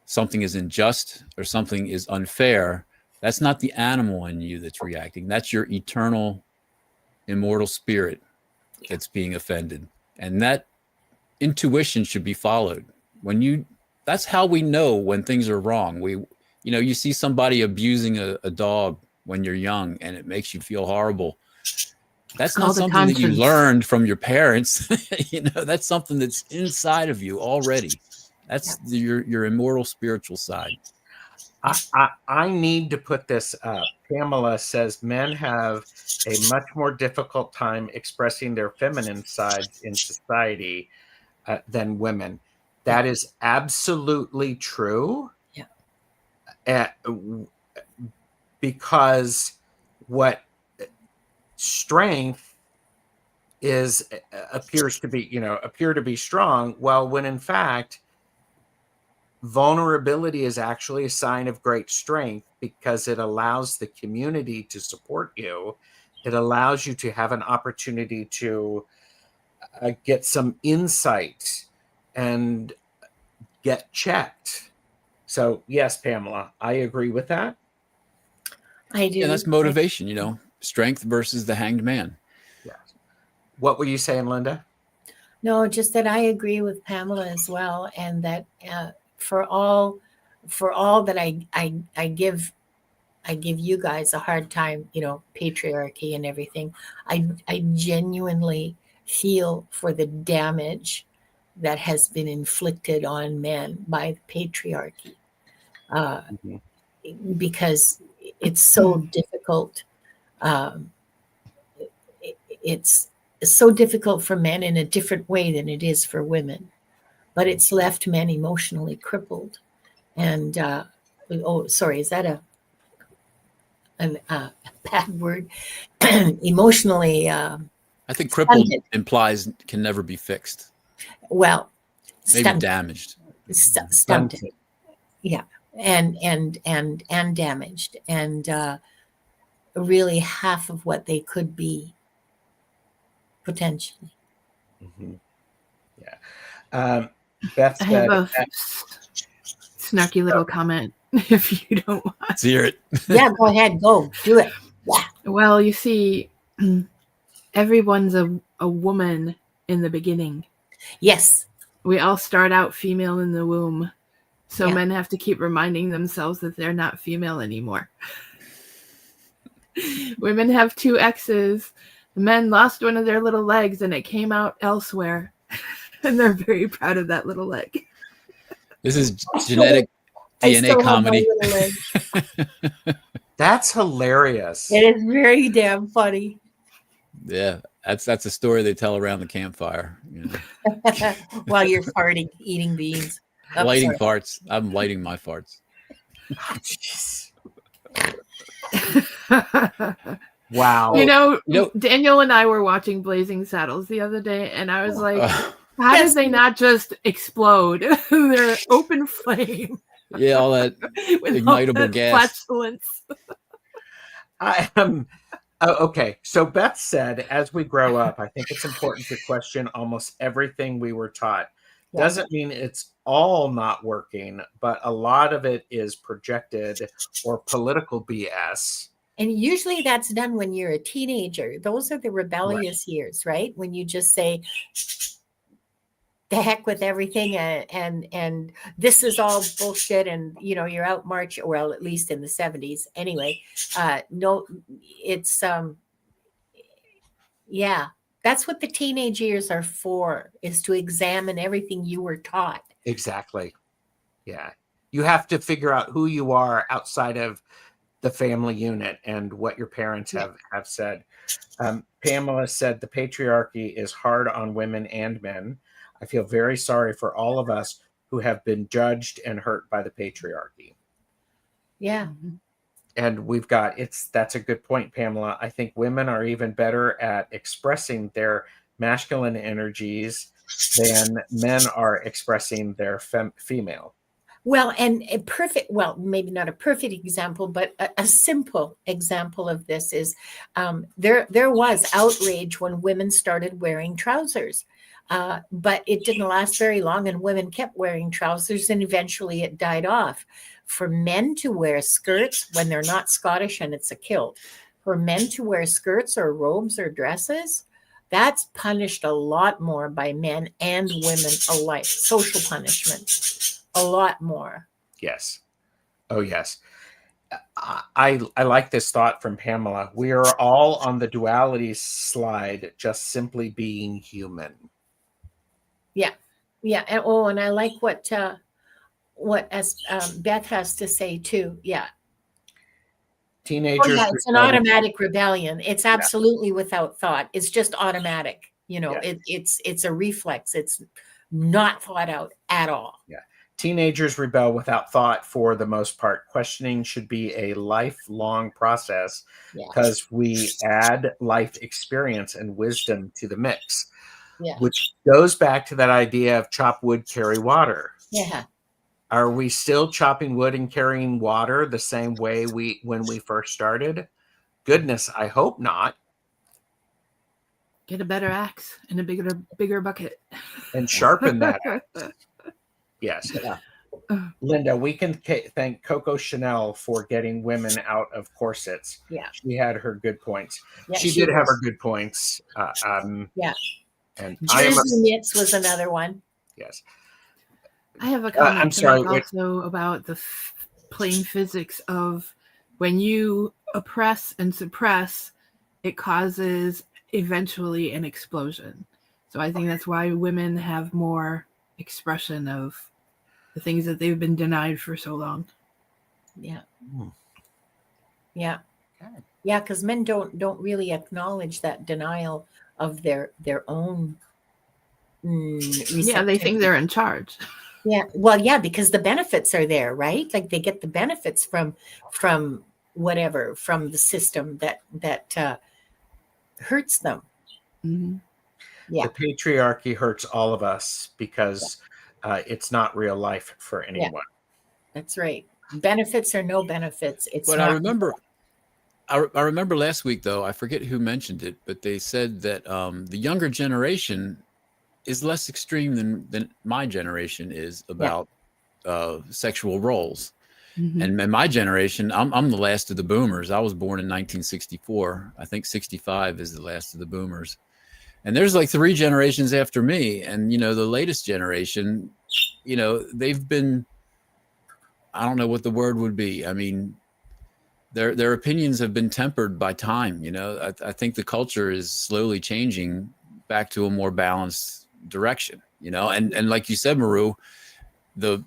something is unjust or something is unfair, that's not the animal in you that's reacting. That's your eternal, immortal spirit that's being offended. And that intuition should be followed. That's how we know when things are wrong. You know, you see somebody abusing a dog when you're young, and it makes you feel horrible. That's not something that you learned from your parents. You know, that's something that's inside of you already. That's your immortal spiritual side. I need to put this up. Pamela says men have a much more difficult time expressing their feminine sides in society than women. That is absolutely true. Yeah. Because what strength appears to be strong, well, when in fact vulnerability is actually a sign of great strength, because it allows the community to support you. It allows you to have an opportunity to get some insight and get checked. So yes, Pamela, I agree with that. I do. And that's motivation, you know, strength versus the hanged man. Yes. What were you saying, Linda? No, just that I agree with Pamela as well, and that for all that I give you guys a hard time, you know, patriarchy and everything. I genuinely feel for the damage that has been inflicted on men by the patriarchy, because it's so difficult. It's so difficult for men in a different way than it is for women, but it's left men emotionally crippled. And oh, sorry, is that a bad word? Emotionally. I think crippled Stunted. implies can never be fixed. Well, Maybe stunted. damaged. Stunted. Yeah, and damaged, and really half of what they could be potentially. Mm-hmm. Yeah. Beth I said, have a snarky little comment, if you don't mind. Let's hear it. Yeah, go ahead, go do it. Yeah. Well, you see, everyone's a woman in the beginning. Yes. We all start out female in the womb. So Yeah. men have to keep reminding themselves that they're not female anymore. Women have 2 X's. Men lost one of their little legs and it came out elsewhere. And they're very proud of that little leg. This is genetic DNA comedy. that's hilarious. It is very damn funny. Yeah, that's a story they tell around the campfire. You know. While you're farting, eating beans. Oh, Lighting sorry. farts. I'm lighting my farts. Wow. You know, Daniel and I were watching Blazing Saddles the other day, and I was like, how did they not just explode? They're open flame. Yeah, all that ignitable gas. Flatulence. I am okay. So Beth said, as we grow up, I think it's important to question almost everything we were taught. Yeah. Doesn't mean it's all not working, but a lot of it is projected or political BS. And usually that's done when you're a teenager. Those are the rebellious years, right? When you just say, the heck with everything, and this is all bullshit, and you know, you're out march, well, at least in the 70s anyway. No, it's yeah, that's what the teenage years are for, is to examine everything you were taught. Exactly. Yeah. You have to figure out who you are outside of the family unit and what your parents have said. Pamela said the patriarchy is hard on women and men. I feel very sorry for all of us who have been judged and hurt by the patriarchy. Yeah. And that's a good point, Pamela. I think women are even better at expressing their masculine energies than men are expressing their female. Well, and maybe not a perfect example, but a simple example of this is there was outrage when women started wearing trousers. But it didn't last very long, and women kept wearing trousers, and eventually it died off. For men to wear skirts when they're not Scottish and it's a kilt, for men to wear skirts or robes or dresses, that's punished a lot more by men and women alike. Social punishment, a lot more. Yes. Oh, yes. I like this thought from Pamela. We are all on the duality slide, just simply being human. Yeah, and I like what Beth has to say too. Yeah, teenagers. It's an automatic rebellion. It's absolutely without thought. It's just automatic. You know, it's a reflex. It's not thought out at all. Yeah, teenagers rebel without thought for the most part. Questioning should be a lifelong process because we add life experience and wisdom to the mix. Yeah. Which goes back to that idea of chop wood, carry water. Yeah. Are we still chopping wood and carrying water the same way when we first started? Goodness, I hope not. Get a better axe and a bigger bucket. And sharpen that axe. Yes. Yeah. Linda, we can thank Coco Chanel for getting women out of corsets. Yeah. She had her good points. Yeah, she she did have was. her good points. Yeah. And Jersey knits was another one. Yes. I have a comment I'm to sorry, make also about the plain physics of when you oppress and suppress, it causes eventually an explosion. So I think that's why women have more expression of the things that they've been denied for so long. Yeah. Hmm. Yeah. Okay. Yeah, because men don't really acknowledge that denial of their own Yeah, they think receptivity. they're in charge. Yeah. Well, yeah, because the benefits are there, right? Like they get the benefits from whatever, from the system that hurts them. Mm-hmm. Yeah. The patriarchy hurts all of us because it's not real life for anyone. That's right. Benefits or no benefits. It's But not. I remember last week, though, I forget who mentioned it, but they said that the younger generation is less extreme than my generation is about sexual roles. Mm-hmm. And in my generation, I'm the last of the boomers. I was born in 1964. I think 65 is the last of the boomers. And there's like 3 generations after me. And, the latest generation, they've been, I don't know what the word would be. I mean, their opinions have been tempered by time. I think the culture is slowly changing back to a more balanced direction, and like you said, Maru, the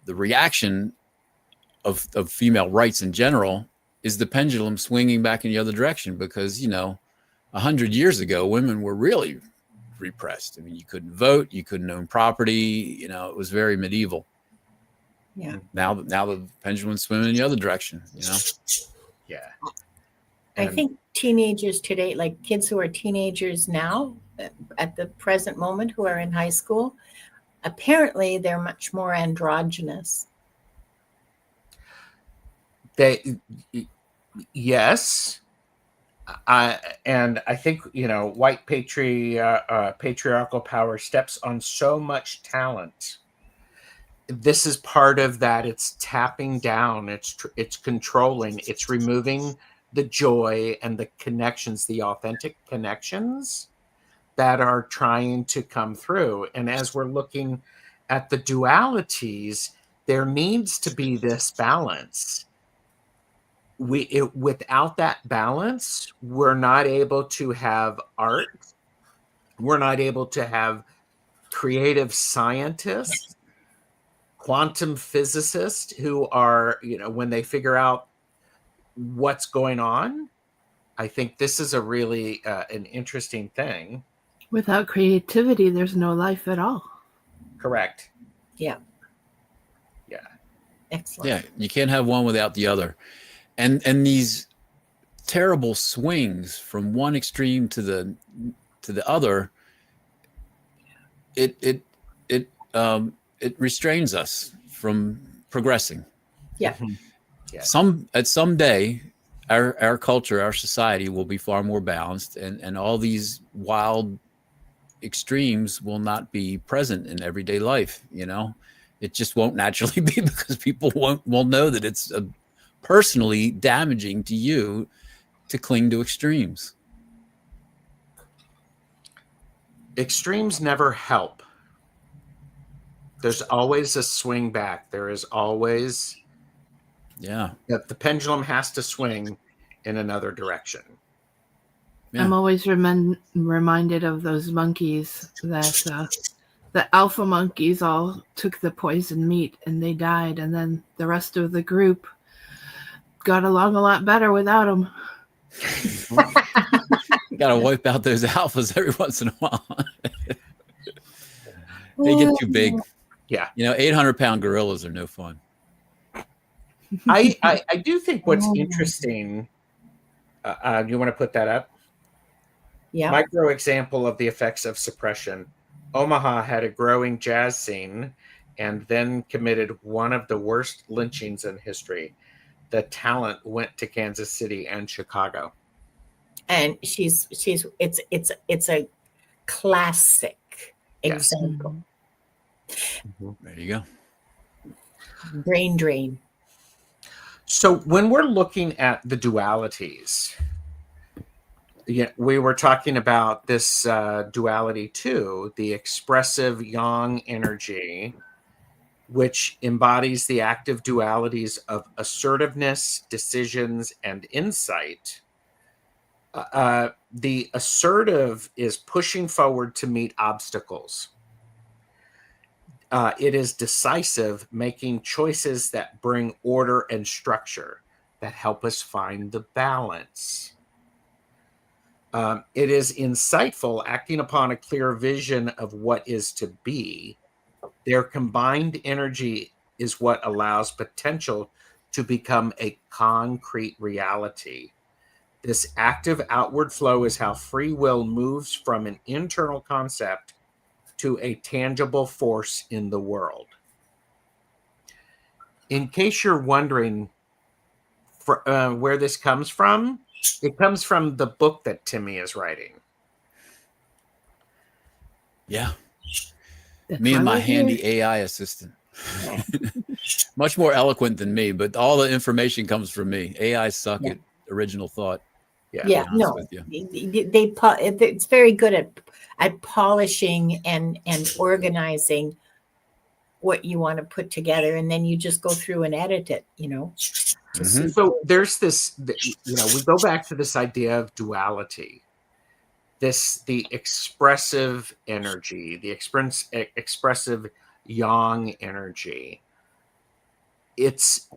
reaction of female rights in general is the pendulum swinging back in the other direction because 100 years ago women were really repressed. I mean, you couldn't vote, you couldn't own property, it was very medieval. Yeah. Now the pendulum's swimming in the other direction. Yeah. I think teenagers today, like kids who are teenagers now at the present moment who are in high school, apparently they're much more androgynous. Yes. And I think, white patriarchal power steps on so much talent. This is part of that. It's tapping down. It's controlling. It's removing the joy and the connections, the authentic connections that are trying to come through. And as we're looking at the dualities, there needs to be this balance. Without that balance, we're not able to have art. We're not able to have creative scientists, quantum physicists who are, when they figure out what's going on. I think this is a really an interesting thing. Without creativity, there's no life at all. Correct. Yeah. Yeah. Excellent. Yeah, you can't have one without the other. And these terrible swings from one extreme to the other, it restrains us from progressing. Yeah. Mm-hmm. Yeah. Someday our culture, our society will be far more balanced, and all these wild extremes will not be present in everyday life. It just won't naturally be because people won't know that it's personally damaging to you to cling to extremes. Extremes never help. There's always a swing back. There is always that the pendulum has to swing in another direction. Yeah. I'm always reminded of those monkeys that the alpha monkeys all took the poison meat and they died, and then the rest of the group got along a lot better without them. You gotta wipe out those alphas every once in a while. They get too big. Yeah. 800-pound gorillas are no fun. I do think what's interesting, you want to put that up? Yeah. Micro example of the effects of suppression. Omaha had a growing jazz scene and then committed one of the worst lynchings in history. The talent went to Kansas City and Chicago. And it's a classic example. There you go. brain drain. So when we're looking at the dualities, yeah, we were talking about this duality too, the expressive yang energy, which embodies the active dualities of assertiveness, decisions, and insight. The assertive is pushing forward to meet obstacles. It is decisive, making choices that bring order and structure, that help us find the balance. It is insightful, acting upon a clear vision of what is to be. Their combined energy is what allows potential to become a concrete reality. This active outward flow is how free will moves from an internal concept to a tangible force in the world. In case you're wondering where this comes from, it comes from the book that Timy is writing. Yeah. That's Me and why my we're here. handy AI assistant. Much more eloquent than me, but all the information comes from me. AI suck at original thought. Yeah, honest no, with you. it's very good at polishing and organizing what you want to put together, and then you just go through and edit it, to suit. So there's this, we go back to this idea of duality. The expressive energy, the expressive yang energy. It's,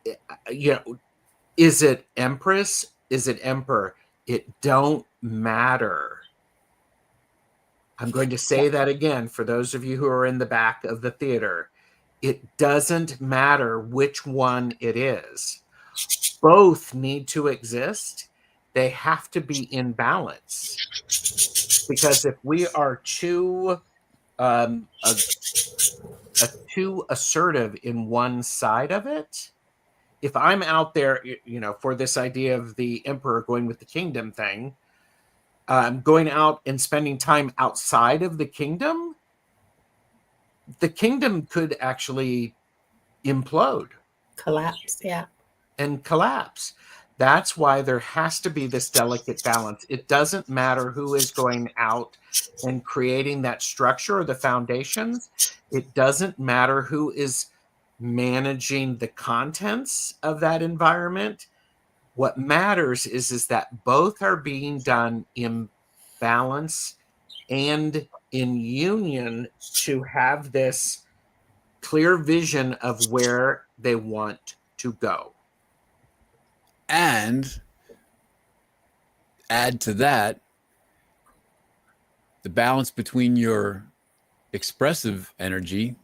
is it Empress? Is it Emperor? It don't matter. I'm going to say that again for those of you who are in the back of the theater. It doesn't matter which one it is. Both need to exist. They have to be in balance. Because if we are too too assertive in one side of it, if I'm out there, for this idea of the emperor going with the kingdom thing, going out and spending time outside of the kingdom could actually implode, Collapse. Yeah. and collapse. That's why there has to be this delicate balance. It doesn't matter who is going out and creating that structure or the foundations. It doesn't matter who is managing the contents of that environment. What matters is that both are being done in balance and in union to have this clear vision of where they want to go. And add to that the balance between your expressive energy,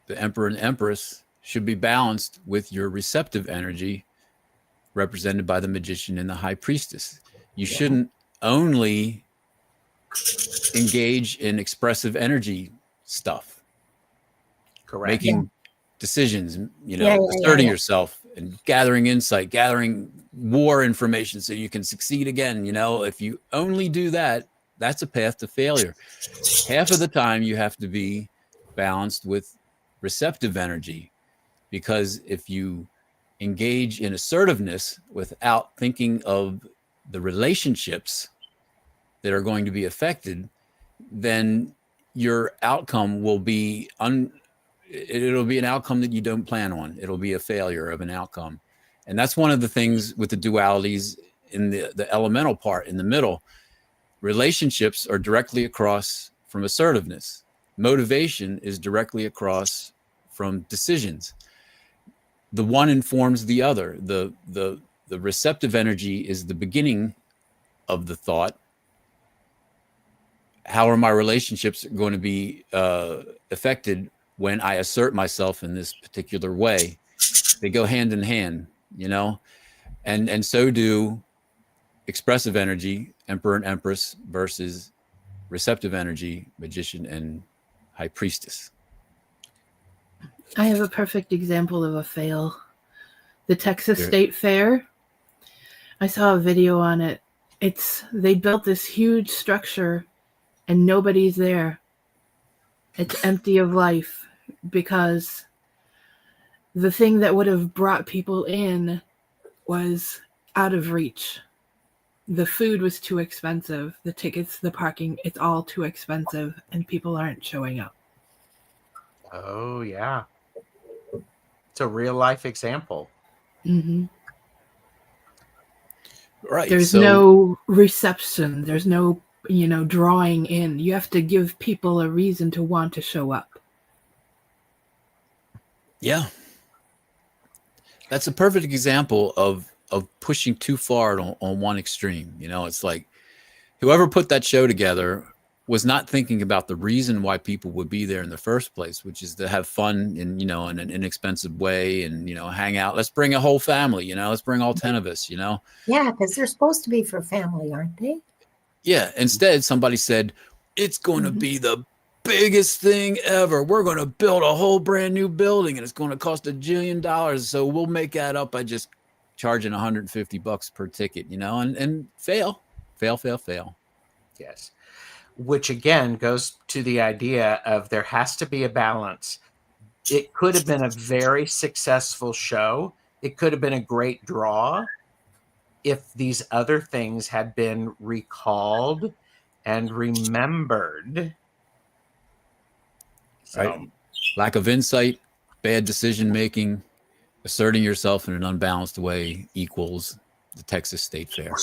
the Emperor and Empress, should be balanced with your receptive energy, represented by the Magician and the High Priestess. You shouldn't only engage in expressive energy stuff. Correct. Making decisions, asserting yourself and gathering insight, gathering war information so you can succeed again. If you only do that, that's a path to failure. Half of the time you have to be balanced with receptive energy, because if you engage in assertiveness without thinking of the relationships that are going to be affected, then your outcome will be it'll be an outcome that you don't plan on. It'll be a failure of an outcome. And that's one of the things with the dualities in the elemental part in the middle. Relationships are directly across from assertiveness. Motivation is directly across from decisions. The one informs the other. The receptive energy is the beginning of the thought. How are my relationships going to be affected when I assert myself in this particular way? They go hand in hand, and so do expressive energy, Emperor and Empress, versus receptive energy, Magician and High Priestess. I have a perfect example of a fail. The Texas State Fair. I saw a video on it. They built this huge structure and nobody's there. It's empty of life because the thing that would have brought people in was out of reach. The food was too expensive. The tickets, the parking, it's all too expensive, and people aren't showing up. Oh, yeah. It's a real life example. Mm-hmm. Right. There's no reception. There's no, drawing in. You have to give people a reason to want to show up. Yeah. That's a perfect example of pushing too far on one extreme. It's like whoever put that show together was not thinking about the reason why people would be there in the first place, which is to have fun in in an inexpensive way and, hang out. Let's bring a whole family, let's bring all 10 of us, Yeah, because they're supposed to be for family, aren't they? Yeah. Instead, somebody said, it's going to be the biggest thing ever. We're going to build a whole brand new building and it's going to cost $1 jillion. So we'll make that up by just charging $150 per ticket, and fail. Yes. Which again goes to the idea of there has to be a balance. It could have been a very successful show. It could have been a great draw if these other things had been recalled and remembered. So, right. Lack of insight, bad decision making, asserting yourself in an unbalanced way equals the Texas State Fair.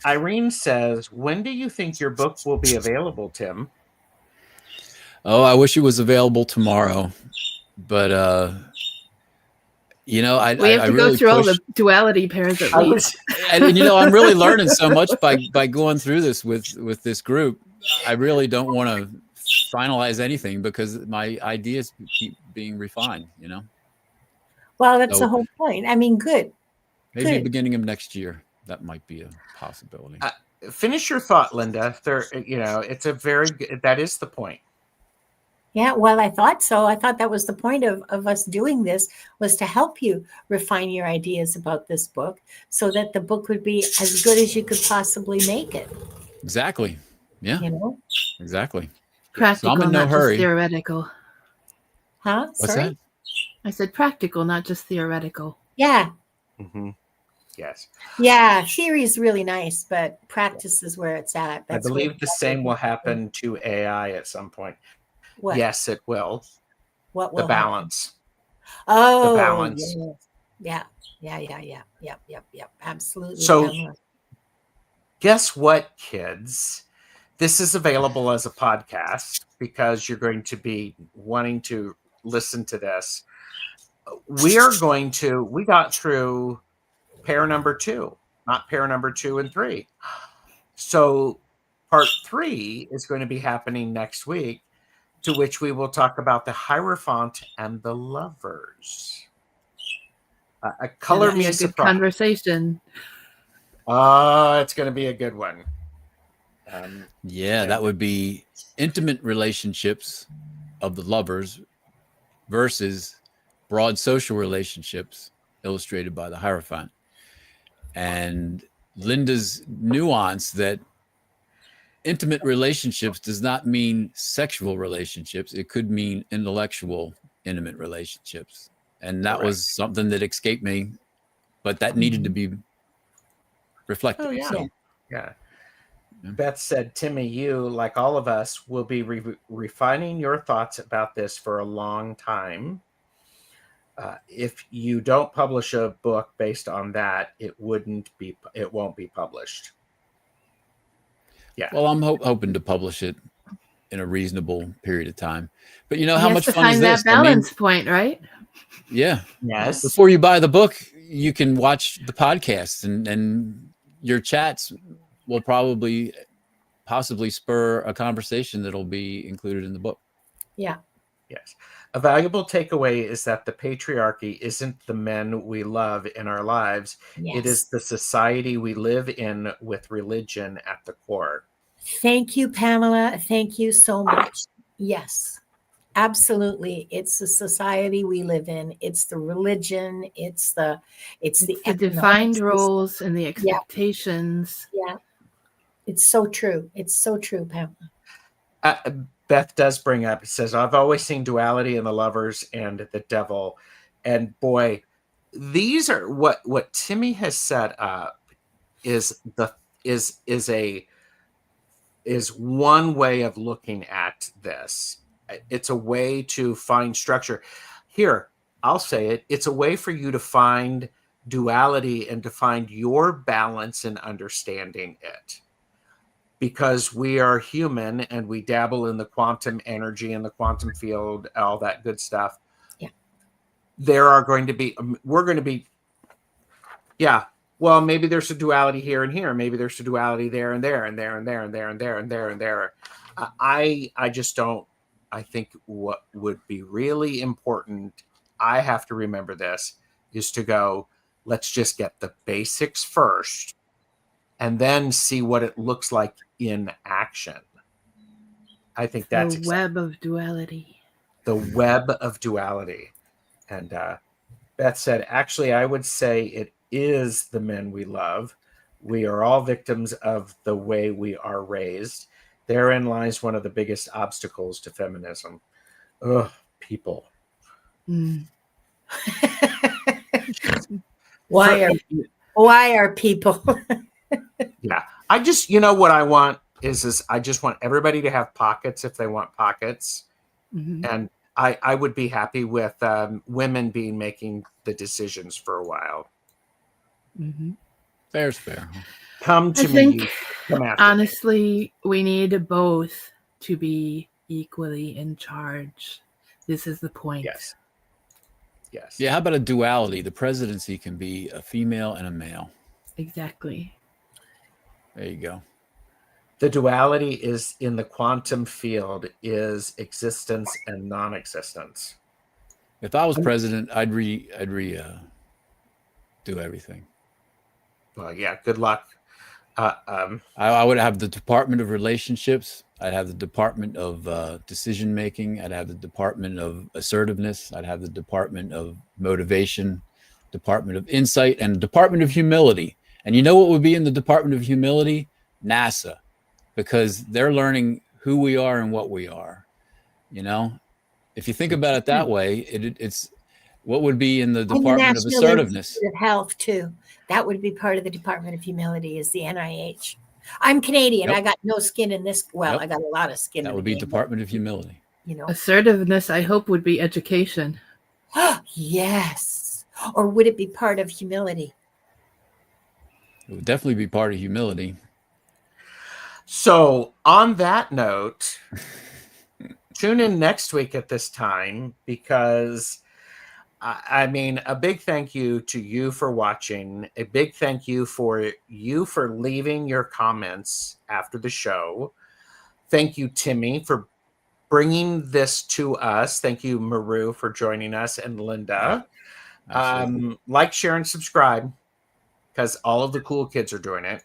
Irene says, when do you think your book will be available, Tim? Oh, I wish it was available tomorrow, but we have to really go through all the duality pairs at least. And I'm really learning so much by going through this with this group. I really don't want to finalize anything because my ideas keep being refined. Well, that's the whole point. I mean, good. Maybe beginning of next year, that might be a possibility. Finish your thought, Linda. It's a very good, that is the point. Yeah, well, I thought so. I thought that was the point of us doing this, was to help you refine your ideas about this book so that the book would be as good as you could possibly make it. Exactly. Yeah. Exactly. Practical, so I'm in no not hurry. Just theoretical. Huh? What's Sorry? that? I said practical, not just theoretical. Yeah. Mm-hmm. Yes. Yeah, theory is really nice, but practice is where it's at. I believe the same will happen to AI at some point. What? Yes, it will. What will the balance? Happen? Oh, the balance. Yeah. Yep. Absolutely. So, guess what, kids? This is available as a podcast because you're going to be wanting to listen to this. We got through pair number 2, not pair number 2 and 3. So part 3 is going to be happening next week, to which we will talk about the Hierophant and the Lovers. Color me a surprise. Conversation. It's going to be a good one. That would be intimate relationships of the lovers versus broad social relationships illustrated by the Hierophant. And Linda's nuance that intimate relationships does not mean sexual relationships. It could mean intellectual, intimate relationships. And that was something that escaped me, but that needed to be reflected. Oh, yeah. So, yeah. Beth said, Timmy, you, like all of us, will be refining your thoughts about this for a long time. If you don't publish a book based on that, it won't be published. Yeah. Well, I'm hoping to publish it in a reasonable period of time. But how He has much to fun find is that this? balance point, right? Yeah. Yes. Before you buy the book, you can watch the podcast and your chats will possibly spur a conversation that'll be included in the book. Yeah. Yes. A valuable takeaway is that the patriarchy isn't the men we love in our lives. Yes. It is the society we live in with religion at the core. Thank you, Pamela. Thank you so much. Yes, absolutely. It's the society we live in. It's the religion. It's the defined roles and the expectations. Yeah. It's so true. It's so true, Pamela. Beth does bring up, it says, I've always seen duality in the lovers and the devil. And boy, these are what Timy has set up is one way of looking at this. It's a way to find structure. Here, I'll say it. It's a way for you to find duality and to find your balance in understanding it. Because we are human and we dabble in the quantum energy and the quantum field, all that good stuff. Yeah. We're going to be, yeah, well, maybe there's a duality here and here. Maybe there's a duality there and there and there and there and there and there and there and there. I just don't, I think what would be really important, I have to remember this, is to go, let's just get the basics first and then see what it looks like in action. I think that's the web of duality. The web of duality. And Beth said, actually, I would say it is the men we love. We are all victims of the way we are raised. Therein lies one of the biggest obstacles to feminism. Ugh, people. Mm. Why are people? Yeah. I just, you know what I want is I just want everybody to have pockets if they want pockets. Mm-hmm. And I would be happy with women making the decisions for a while. Mm-hmm. Fair's fair. Come to I me. think, Come after honestly, we need both to be equally in charge. This is the point. Yes. Yes. Yeah, how about a duality? The presidency can be a female and a male. Exactly. There you go. The duality is in the quantum field is existence and non-existence. If I was president, I'd do everything. Well, yeah. Good luck. I would have the Department of Relationships. I'd have the Department of Decision Making. I'd have the Department of Assertiveness. I'd have the Department of Motivation, Department of Insight, and Department of Humility. And you know what would be in the Department of Humility? NASA, because they're learning who we are and what we are. You know, if you think about it that way, it's what would be in the Department of Assertiveness. Institute of Health too. That would be part of the Department of Humility is the NIH. I'm Canadian. Yep. I got no skin in this. Well, Yep. I got a lot of skin. That would be Department of Humility. You know, Assertiveness, I hope, would be education. yes. Or would it be part of humility? It would definitely be part of humility. So on that note, tune in next week at this time because I mean, a big thank you to you for watching. A big thank you for leaving your comments after the show. Thank you, Timy, for bringing this to us. Thank you, Maru, for joining us, and Linda. Like, share, and subscribe because all of the cool kids are doing it.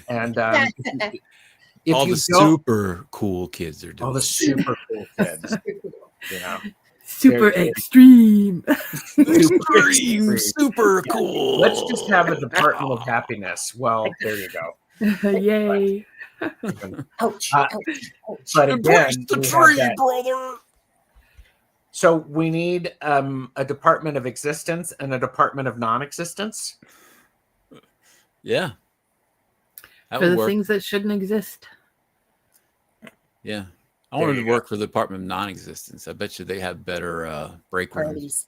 And if all you the super cool kids are doing all the super cool kids, you know. Super extreme. Super cool. Let's just have a Department of Happiness. Well, there you go. Yay. Ouch. But again, the tree, brother. So we need a Department of Existence and a Department of Non-Existence. Yeah. That For would the work. things that shouldn't exist. Yeah. I wanted to work for the Department of Non-Existence. I bet you they have better break rooms. Parties.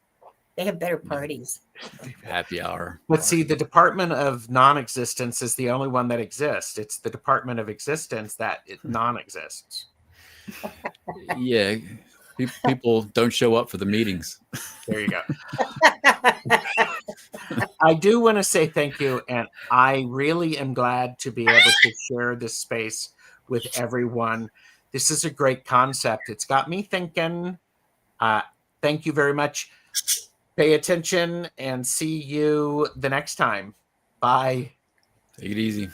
They have better parties. Happy hour. But see, the Department of Non-Existence is the only one that exists. It's the Department of Existence that it non-exists. Yeah. People don't show up for the meetings. There you go. I do want to say thank you, and I really am glad to be able to share this space with everyone. This is a great concept. It's got me thinking. Thank you very much. Pay attention and see you the next time. Bye. Take it easy.